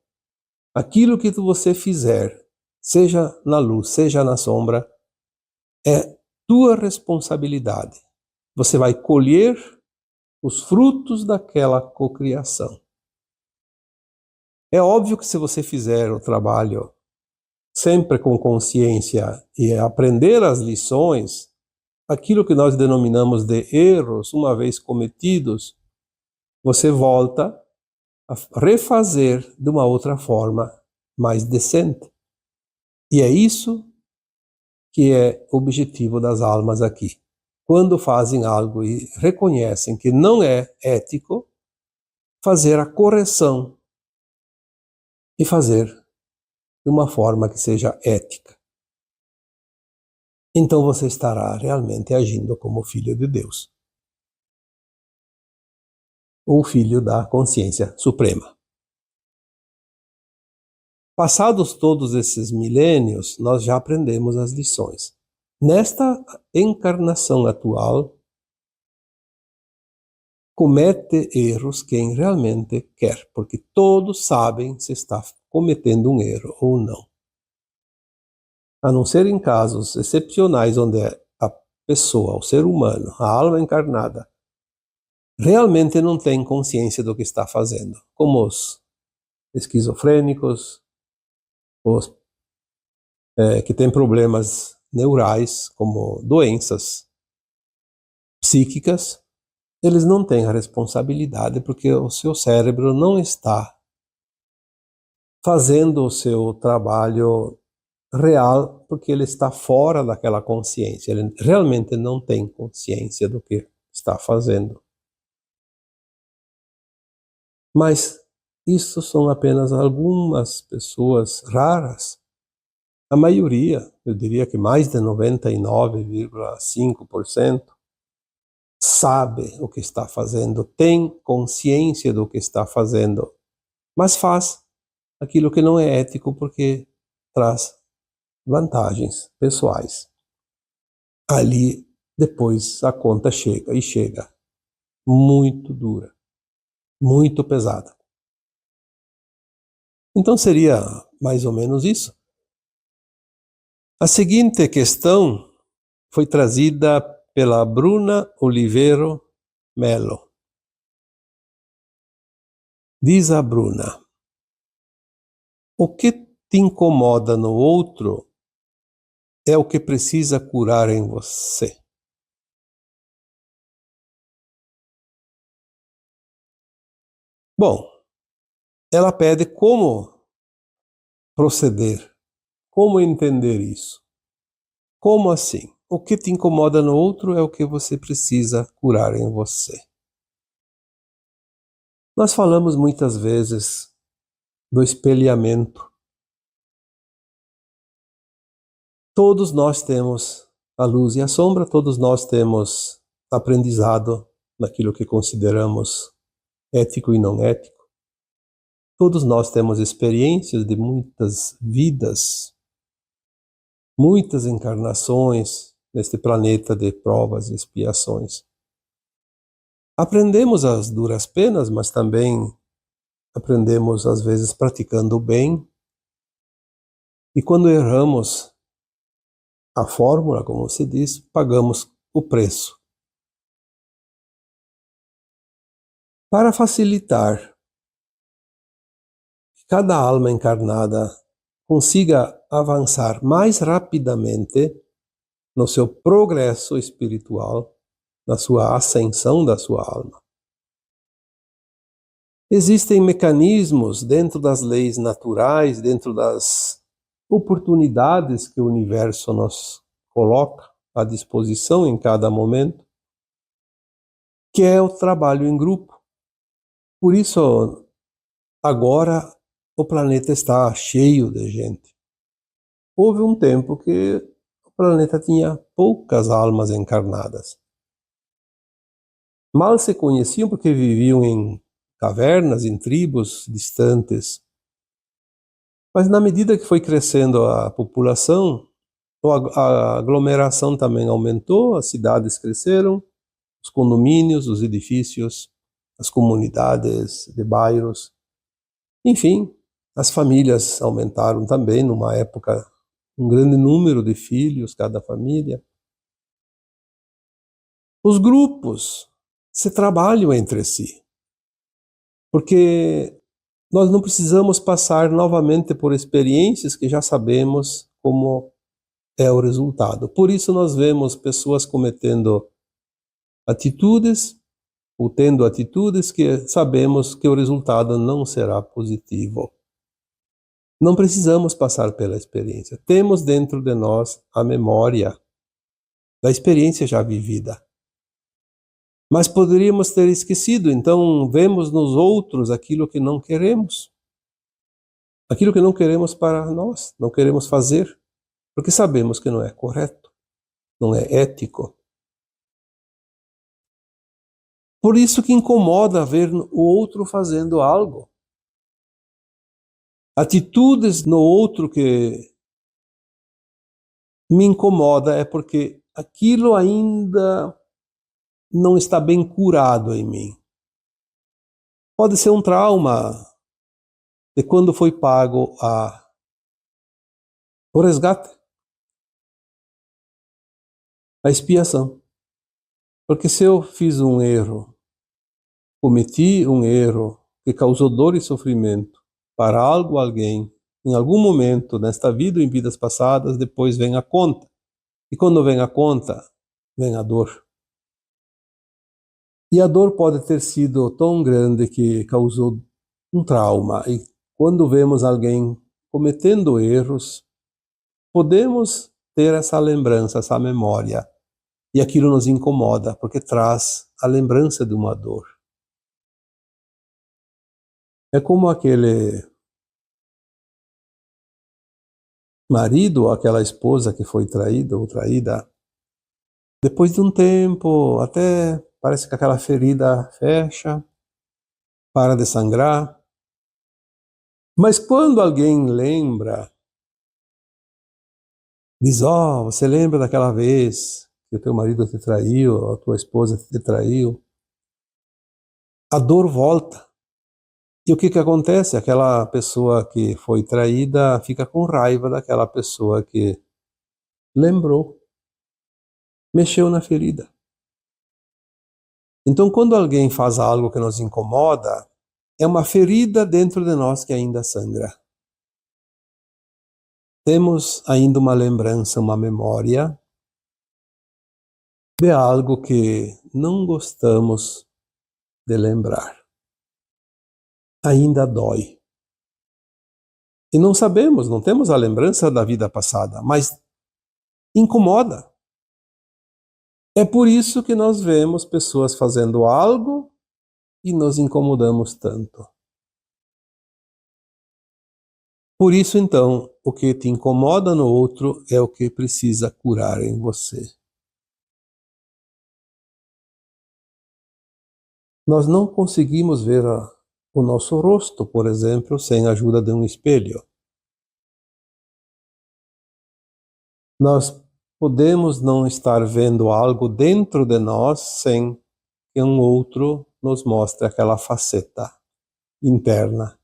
Aquilo que você fizer, seja na luz, seja na sombra, é tua responsabilidade. Você vai colher os frutos daquela cocriação. É óbvio que se você fizer o trabalho sempre com consciência e aprender as lições, aquilo que nós denominamos de erros, uma vez cometidos, você volta a refazer de uma outra forma mais decente. E é isso que é o objetivo das almas aqui. Quando fazem algo e reconhecem que não é ético, fazer a correção e fazer de uma forma que seja ética. Então você estará realmente agindo como filho de Deus, ou filho da consciência suprema. Passados todos esses milênios, nós já aprendemos as lições. Nesta encarnação atual, comete erros quem realmente quer, porque todos sabem se está cometendo um erro ou não. A não ser em casos excepcionais onde a pessoa, o ser humano, a alma encarnada, realmente não tem consciência do que está fazendo, como os esquizofrênicos, os que têm problemas neurais, como doenças psíquicas, eles não têm a responsabilidade porque o seu cérebro não está fazendo o seu trabalho real, porque ele está fora daquela consciência, ele realmente não tem consciência do que está fazendo. Mas isso são apenas algumas pessoas raras. A maioria, eu diria que mais de 99,5%, sabe o que está fazendo, tem consciência do que está fazendo, mas faz aquilo que não é ético porque traz vantagens pessoais. Ali, depois, a conta chega, e chega muito dura, muito pesada. Então seria mais ou menos isso. A seguinte questão foi trazida pela Bruna Oliveiro Melo. Diz a Bruna: o que te incomoda no outro é o que precisa curar em você. Bom, ela pede como proceder, como entender isso. Como assim? O que te incomoda no outro é o que você precisa curar em você. Nós falamos muitas vezes do espelhamento. Todos nós temos a luz e a sombra, todos nós temos aprendizado naquilo que consideramos ético e não ético. Todos nós temos experiências de muitas vidas, muitas encarnações neste planeta de provas e expiações. Aprendemos as duras penas, mas também aprendemos às vezes praticando o bem. E quando erramos a fórmula, como se diz, pagamos o preço. Para facilitar que cada alma encarnada consiga avançar mais rapidamente no seu progresso espiritual, na sua ascensão da sua alma. Existem mecanismos dentro das leis naturais, dentro das oportunidades que o universo nos coloca à disposição em cada momento, que é o trabalho em grupo. Por isso, agora o planeta está cheio de gente. Houve um tempo que o planeta tinha poucas almas encarnadas. Mal se conheciam porque viviam em cavernas, em tribos distantes. Mas na medida que foi crescendo a população, a aglomeração também aumentou, as cidades cresceram, os condomínios, os edifícios, as comunidades de bairros, enfim, as famílias aumentaram também, numa época, um grande número de filhos, cada família. Os grupos se trabalham entre si, porque nós não precisamos passar novamente por experiências que já sabemos como é o resultado. Por isso nós vemos pessoas cometendo atitudes ou tendo atitudes que sabemos que o resultado não será positivo. Não precisamos passar pela experiência. Temos dentro de nós a memória da experiência já vivida. Mas poderíamos ter esquecido, então vemos nos outros aquilo que não queremos. Aquilo que não queremos para nós, não queremos fazer, porque sabemos que não é correto, não é ético. Por isso que incomoda ver o outro fazendo algo. Atitudes no outro que me incomoda é porque aquilo ainda não está bem curado em mim. Pode ser um trauma de quando foi pago o resgate, a expiação. Porque se eu fiz um erro, cometi um erro que causou dor e sofrimento para algo, alguém, em algum momento, nesta vida ou em vidas passadas, depois vem a conta. E quando vem a conta, vem a dor. E a dor pode ter sido tão grande que causou um trauma. E quando vemos alguém cometendo erros, podemos ter essa lembrança, essa memória. E aquilo nos incomoda, porque traz a lembrança de uma dor. É como aquele marido ou aquela esposa que foi traído ou traída. Depois de um tempo, até parece que aquela ferida fecha, para de sangrar. Mas quando alguém lembra, diz, você lembra daquela vez que o teu marido te traiu, ou a tua esposa te traiu? A dor volta. E o que acontece? Aquela pessoa que foi traída fica com raiva daquela pessoa que lembrou, mexeu na ferida. Então, quando alguém faz algo que nos incomoda, é uma ferida dentro de nós que ainda sangra. Temos ainda uma lembrança, uma memória de algo que não gostamos de lembrar. Ainda dói. E não sabemos, não temos a lembrança da vida passada, mas incomoda. É por isso que nós vemos pessoas fazendo algo e nos incomodamos tanto. Por isso, então, o que te incomoda no outro é o que precisa curar em você. Nós não conseguimos ver o nosso rosto, por exemplo, sem a ajuda de um espelho. Nós podemos não estar vendo algo dentro de nós sem que um outro nos mostre aquela faceta interna.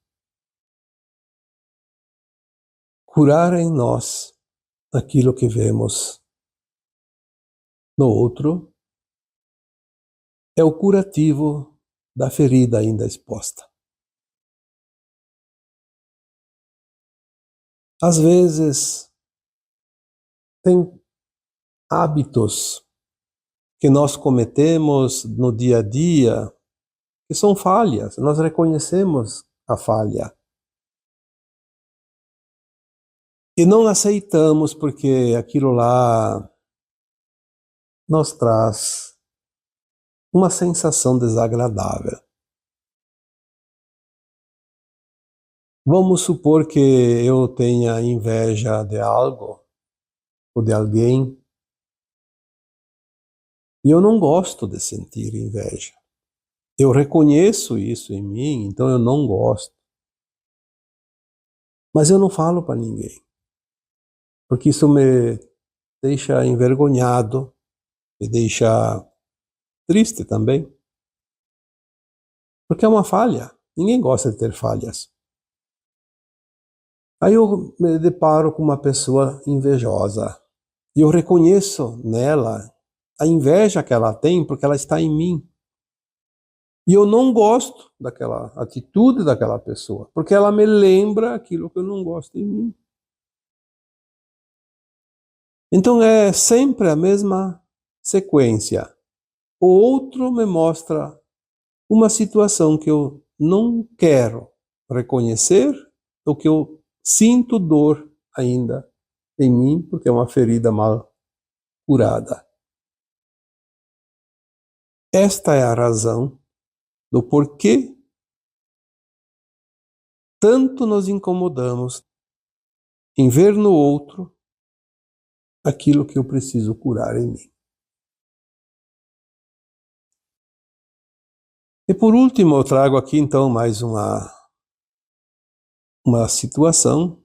Curar em nós aquilo que vemos no outro é o curativo da ferida ainda exposta. Às vezes, tem hábitos que nós cometemos no dia a dia que são falhas. Nós reconhecemos a falha. E não aceitamos porque aquilo lá nos traz uma sensação desagradável. Vamos supor que eu tenha inveja de algo ou de alguém e eu não gosto de sentir inveja. Eu reconheço isso em mim, então eu não gosto. Mas eu não falo para ninguém, porque isso me deixa envergonhado, me deixa triste também, porque é uma falha. Ninguém gosta de ter falhas. Aí eu me deparo com uma pessoa invejosa e eu reconheço nela a inveja que ela tem porque ela está em mim. E eu não gosto daquela atitude daquela pessoa, porque ela me lembra aquilo que eu não gosto em mim. Então é sempre a mesma sequência. O outro me mostra uma situação que eu não quero reconhecer, ou que eu sinto dor ainda em mim, porque é uma ferida mal curada. Esta é a razão do porquê tanto nos incomodamos em ver no outro aquilo que eu preciso curar em mim. E por último, eu trago aqui então mais uma situação.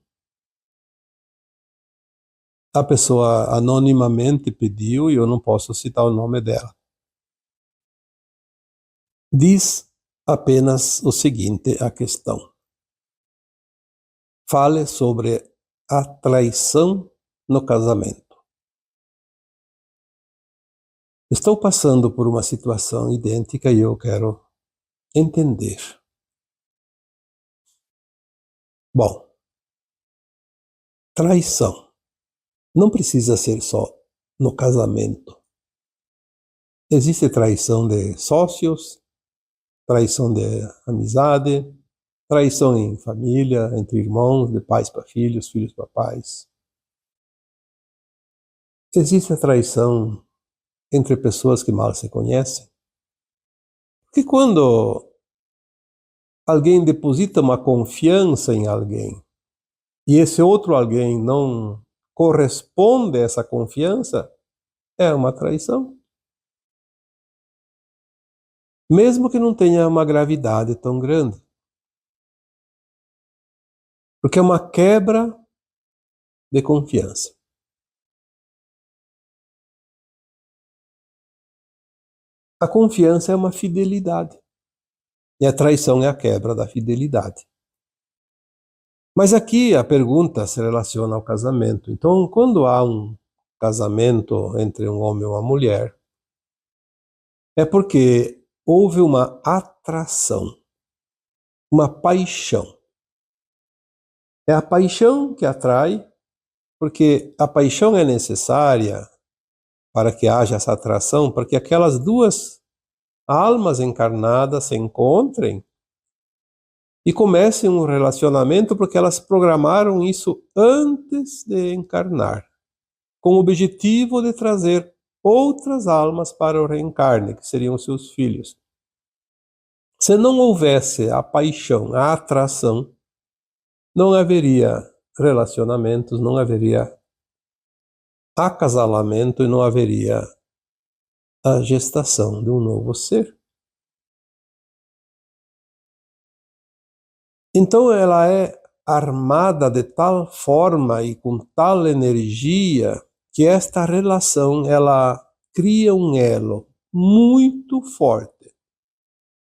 A pessoa anonimamente pediu, e eu não posso citar o nome dela. Diz apenas o seguinte, a questão. Fale sobre a traição no casamento. Estou passando por uma situação idêntica e eu quero entender. Bom, traição não precisa ser só no casamento. Existe traição de sócios, traição de amizade, traição em família, entre irmãos, de pais para filhos, filhos para pais. Existe a traição entre pessoas que mal se conhecem. Porque quando alguém deposita uma confiança em alguém e esse outro alguém não corresponde a essa confiança, é uma traição. Mesmo que não tenha uma gravidade tão grande. Porque é uma quebra de confiança. A confiança é uma fidelidade. E a traição é a quebra da fidelidade. Mas aqui a pergunta se relaciona ao casamento. Então, quando há um casamento entre um homem e uma mulher, é porque houve uma atração, uma paixão. É a paixão que atrai, porque a paixão é necessária para que haja essa atração, para que aquelas duas almas encarnadas se encontrem e comecem um relacionamento, porque elas programaram isso antes de encarnar, com o objetivo de trazer outras almas para o reencarne, que seriam seus filhos. Se não houvesse a paixão, a atração, não haveria relacionamentos, não haveria acasalamento e não haveria a gestação de um novo ser. Então ela é armada de tal forma e com tal energia que esta relação ela cria um elo muito forte,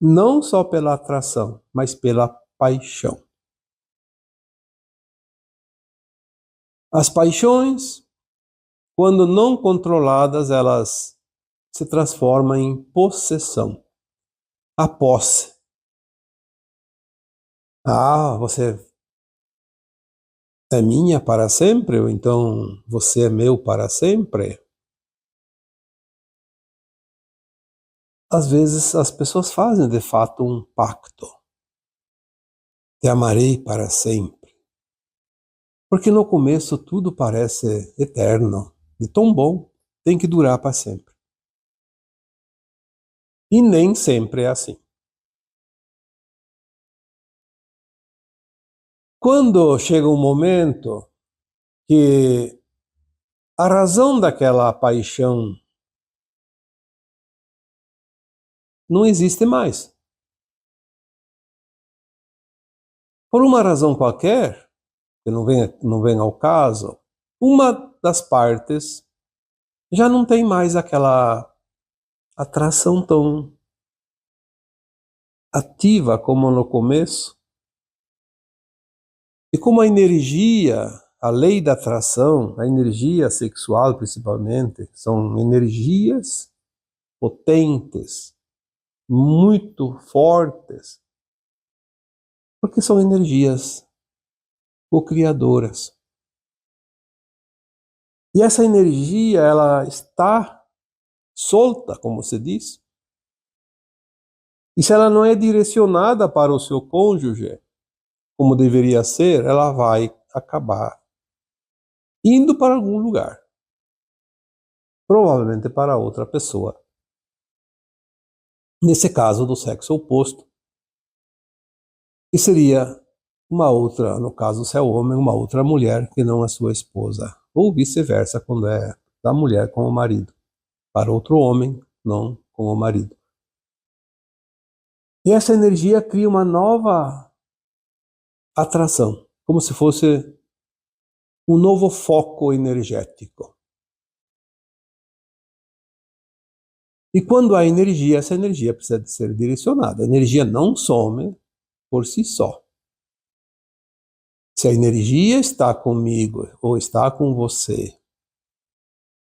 não só pela atração, mas pela paixão. As paixões, quando não controladas, elas se transformam em possessão, a posse. Ah, você é minha para sempre, ou então você é meu para sempre? Às vezes as pessoas fazem de fato um pacto. Te amarei para sempre. Porque no começo tudo parece eterno, de tão bom, tem que durar para sempre. E nem sempre é assim. Quando chega um momento que a razão daquela paixão não existe mais. Por uma razão qualquer, que não vem ao caso, uma das partes já não tem mais aquela atração tão ativa como no começo. E como a energia, a lei da atração, a energia sexual principalmente, são energias potentes, muito fortes, porque são energias co-criadoras. E essa energia, ela está solta, como se diz. E se ela não é direcionada para o seu cônjuge, como deveria ser, ela vai acabar indo para algum lugar, provavelmente para outra pessoa. Nesse caso, do sexo oposto, que seria uma outra, no caso, se é o homem, uma outra mulher que não a sua esposa, ou vice-versa, quando é da mulher com o marido, para outro homem, não com o marido. E essa energia cria uma nova atração, como se fosse um novo foco energético. E quando há energia, essa energia precisa de ser direcionada. A energia não some por si só. Se a energia está comigo ou está com você,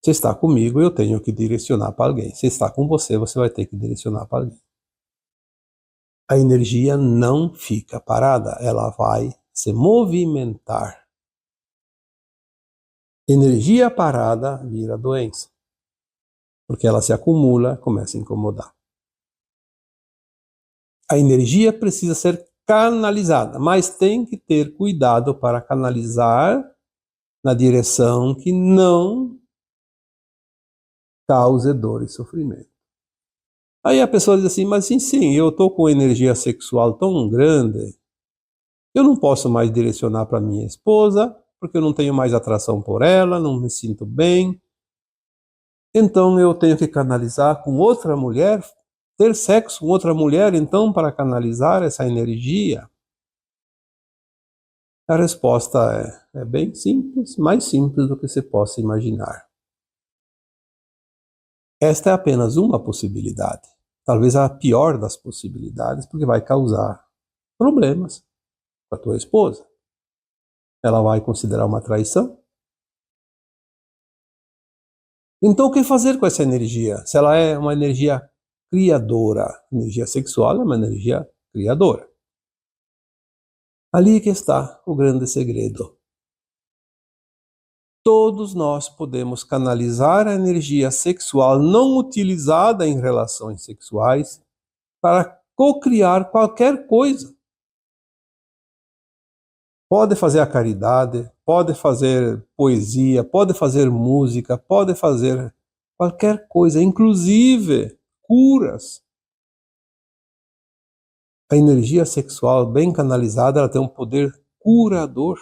se está comigo, eu tenho que direcionar para alguém. Se está com você, você vai ter que direcionar para alguém. A energia não fica parada, ela vai se movimentar. Energia parada vira doença, porque ela se acumula, começa a incomodar. A energia precisa ser canalizada, mas tem que ter cuidado para canalizar na direção que não cause dor e sofrimento. Aí a pessoa diz assim, mas sim, eu estou com energia sexual tão grande, eu não posso mais direcionar para minha esposa, porque eu não tenho mais atração por ela, não me sinto bem. Então eu tenho que canalizar com outra mulher, ter sexo com outra mulher, então, para canalizar essa energia? A resposta é bem simples, mais simples do que se possa imaginar. Esta é apenas uma possibilidade, talvez a pior das possibilidades, porque vai causar problemas com a tua esposa. Ela vai considerar uma traição. Então, o que fazer com essa energia? Se ela é uma energia criadora, energia sexual é uma energia criadora. Ali que está o grande segredo. Todos nós podemos canalizar a energia sexual não utilizada em relações sexuais para co-criar qualquer coisa. Pode fazer a caridade, pode fazer poesia, pode fazer música, pode fazer qualquer coisa, inclusive curas. A energia sexual bem canalizada, ela tem um poder curador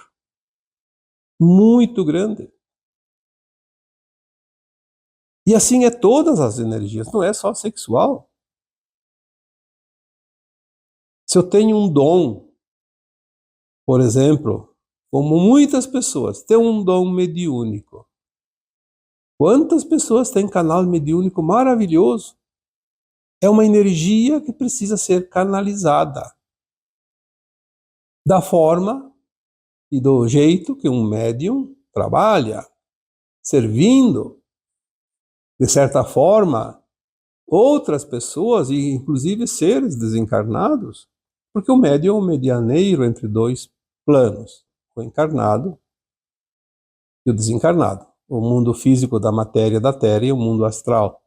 muito grande. E assim é todas as energias, não é só sexual. Se eu tenho um dom, por exemplo, como muitas pessoas têm um dom mediúnico. Quantas pessoas têm canal mediúnico maravilhoso? É uma energia que precisa ser canalizada da forma e do jeito que um médium trabalha, servindo, de certa forma, outras pessoas e inclusive seres desencarnados, porque o médium é um medianeiro entre dois planos, o encarnado e o desencarnado, o mundo físico da matéria da Terra e o mundo astral.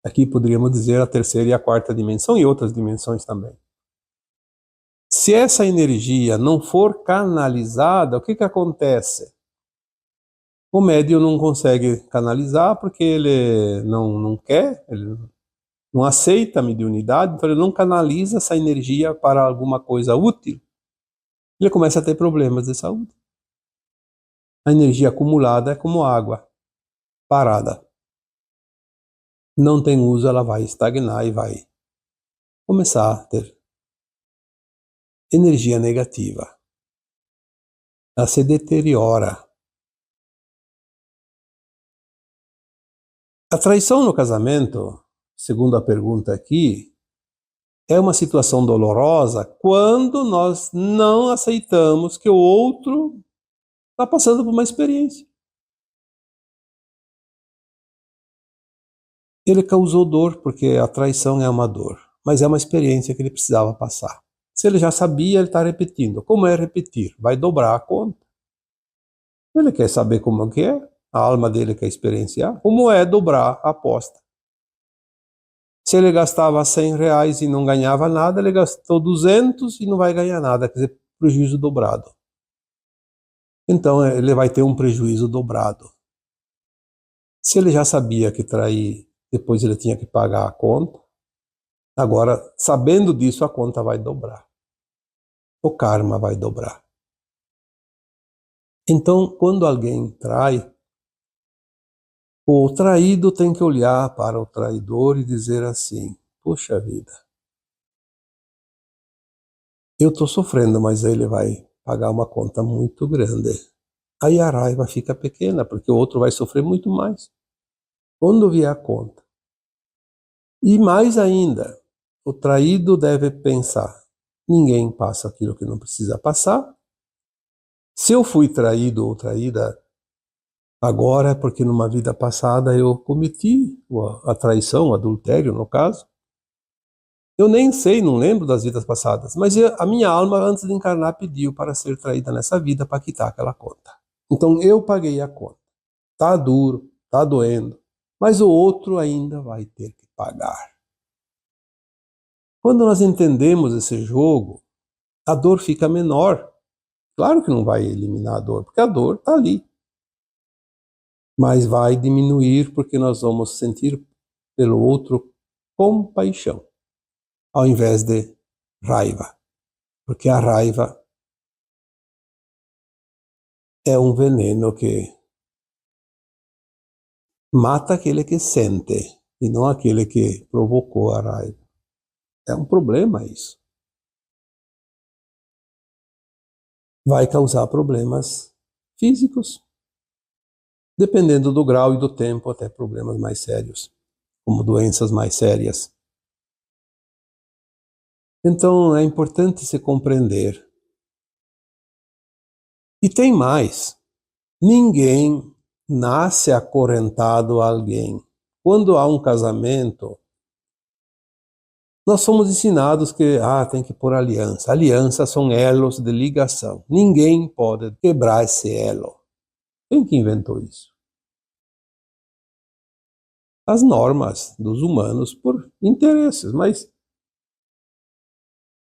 Aqui poderíamos dizer a terceira e a quarta dimensão e outras dimensões também. Se essa energia não for canalizada, o que acontece? O médium não consegue canalizar porque ele não quer, ele não aceita a mediunidade, então ele não canaliza essa energia para alguma coisa útil. Ele começa a ter problemas de saúde. A energia acumulada é como água, parada. Não tem uso, ela vai estagnar e vai começar a ter energia negativa. Ela se deteriora. A traição no casamento, segundo a pergunta aqui, é uma situação dolorosa quando nós não aceitamos que o outro está passando por uma experiência. Ele causou dor, porque a traição é uma dor, mas é uma experiência que ele precisava passar. Se ele já sabia, ele está repetindo. Como é repetir? Vai dobrar a conta. Ele quer saber como que é, a alma dele quer experienciar. Como é dobrar a aposta? Se ele gastava R$100 e não ganhava nada, ele gastou 200 e não vai ganhar nada, quer dizer, prejuízo dobrado. Então ele vai ter um prejuízo dobrado. Se ele já sabia que trair, depois ele tinha que pagar a conta, agora, sabendo disso, a conta vai dobrar. O karma vai dobrar. Então, quando alguém trai, o traído tem que olhar para o traidor e dizer assim: puxa vida, eu estou sofrendo, mas ele vai pagar uma conta muito grande. Aí a raiva fica pequena, porque o outro vai sofrer muito mais quando vier a conta. E mais ainda, o traído deve pensar: ninguém passa aquilo que não precisa passar. Se eu fui traído ou traída agora é porque numa vida passada eu cometi a traição, o adultério no caso. Eu nem sei, não lembro das vidas passadas, mas a minha alma antes de encarnar pediu para ser traída nessa vida para quitar aquela conta. Então eu paguei a conta. Tá duro, tá doendo, mas o outro ainda vai ter que pagar. Quando nós entendemos esse jogo, a dor fica menor. Claro que não vai eliminar a dor, porque a dor está ali. Mas vai diminuir porque nós vamos sentir pelo outro compaixão, ao invés de raiva. Porque a raiva é um veneno que mata aquele que sente e não aquele que provocou a raiva. É um problema isso. Vai causar problemas físicos, dependendo do grau e do tempo, até problemas mais sérios, como doenças mais sérias. Então é importante se compreender. E tem mais. Ninguém nasce acorrentado a alguém. Quando há um casamento, nós somos ensinados que tem que pôr aliança. Alianças são elos de ligação. Ninguém pode quebrar esse elo. Quem que inventou isso? As normas dos humanos por interesses, mas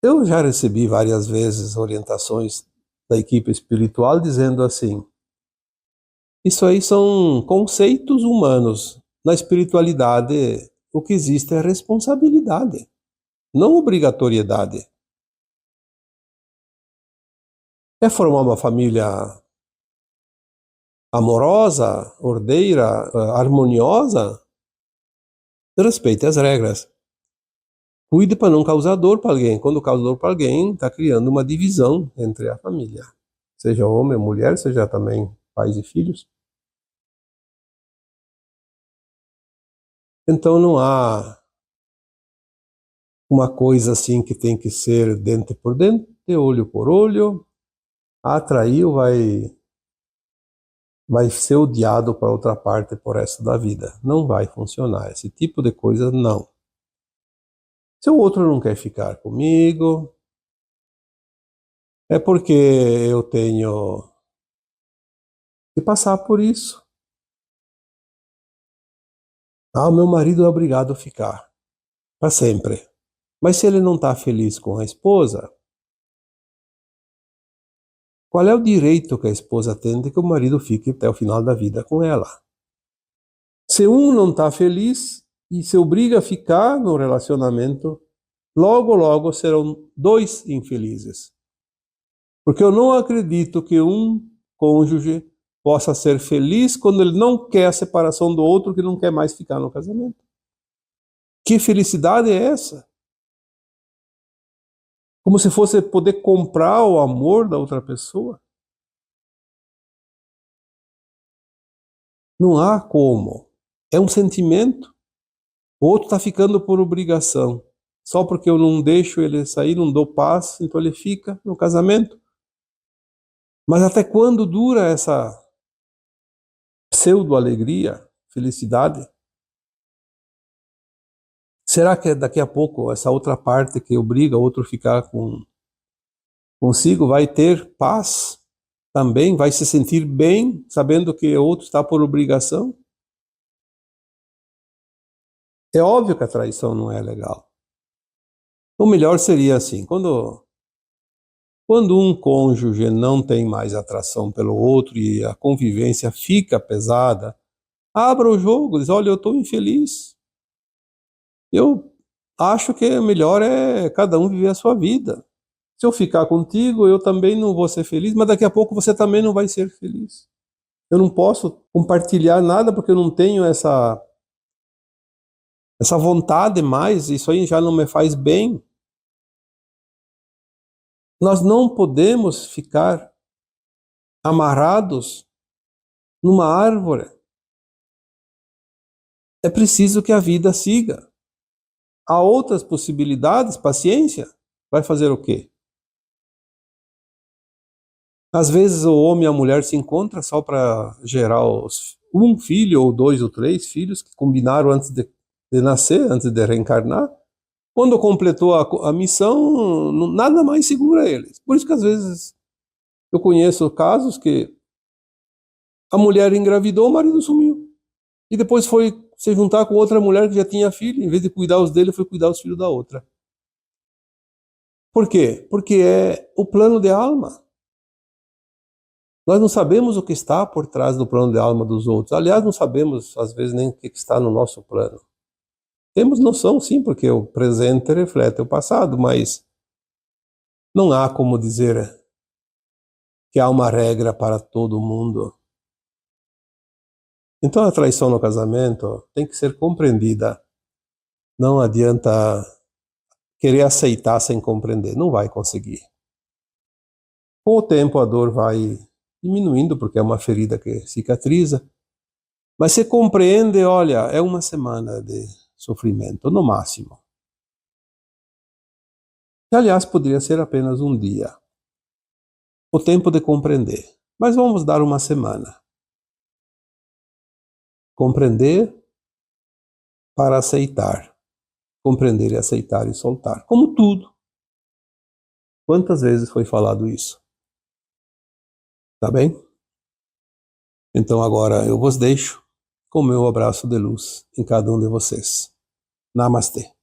eu já recebi várias vezes orientações da equipe espiritual dizendo assim: isso aí são conceitos humanos. Na espiritualidade, o que existe é responsabilidade, não obrigatoriedade. É formar uma família amorosa, ordeira, harmoniosa, respeite as regras. Cuide para não causar dor para alguém. Quando causa dor para alguém, está criando uma divisão entre a família. Seja homem ou mulher, seja também pais e filhos. Então não há uma coisa assim que tem que ser dente por dente, olho por olho. Traiu, vai ser odiado para outra parte por resto da vida. Não vai funcionar. Esse tipo de coisa, não. Se o outro não quer ficar comigo, é porque eu tenho que passar por isso. O meu marido é obrigado a ficar para sempre. Mas se ele não está feliz com a esposa, qual é o direito que a esposa tem de que o marido fique até o final da vida com ela? Se um não está feliz e se obriga a ficar no relacionamento, logo, logo serão dois infelizes. Porque eu não acredito que um cônjuge possa ser feliz quando ele não quer a separação do outro, que não quer mais ficar no casamento. Que felicidade é essa? Como se fosse poder comprar o amor da outra pessoa? Não há como. É um sentimento. O outro está ficando por obrigação. Só porque eu não deixo ele sair, não dou paz, então ele fica no casamento. Mas até quando dura essa pseudo-alegria, felicidade? Será que daqui a pouco essa outra parte que obriga o outro a ficar consigo vai ter paz também? Vai se sentir bem sabendo que o outro está por obrigação? É óbvio que a traição não é legal. O melhor seria assim, quando Quando um cônjuge não tem mais atração pelo outro e a convivência fica pesada, abra o jogo, diz, olha, eu estou infeliz. Eu acho que o melhor é cada um viver a sua vida. Se eu ficar contigo, eu também não vou ser feliz, mas daqui a pouco você também não vai ser feliz. Eu não posso compartilhar nada porque eu não tenho essa vontade mais, isso aí já não me faz bem. Nós não podemos ficar amarrados numa árvore. É preciso que a vida siga. Há outras possibilidades, paciência. Vai fazer o quê? Às vezes o homem e a mulher se encontram só para gerar um filho, ou dois ou três filhos, que combinaram antes de nascer, antes de reencarnar. Quando completou a missão, nada mais segura eles. Por isso que às vezes eu conheço casos que a mulher engravidou, o marido sumiu. E depois foi se juntar com outra mulher que já tinha filho, em vez de cuidar os dele, foi cuidar os filhos da outra. Por quê? Porque é o plano de alma. Nós não sabemos o que está por trás do plano de alma dos outros. Aliás, não sabemos, às vezes, nem o que está no nosso plano. Temos noção, sim, porque o presente reflete o passado, mas não há como dizer que há uma regra para todo mundo. Então, a traição no casamento tem que ser compreendida. Não adianta querer aceitar sem compreender. Não vai conseguir. Com o tempo, a dor vai diminuindo, porque é uma ferida que cicatriza. Mas você compreende, olha, é uma semana de sofrimento, no máximo. Que, aliás, poderia ser apenas um dia. O tempo de compreender. Mas vamos dar uma semana. Compreender para aceitar. Compreender e aceitar e soltar. Como tudo. Quantas vezes foi falado isso? Tá bem? Então agora eu vos deixo com o meu abraço de luz em cada um de vocês. Namastê.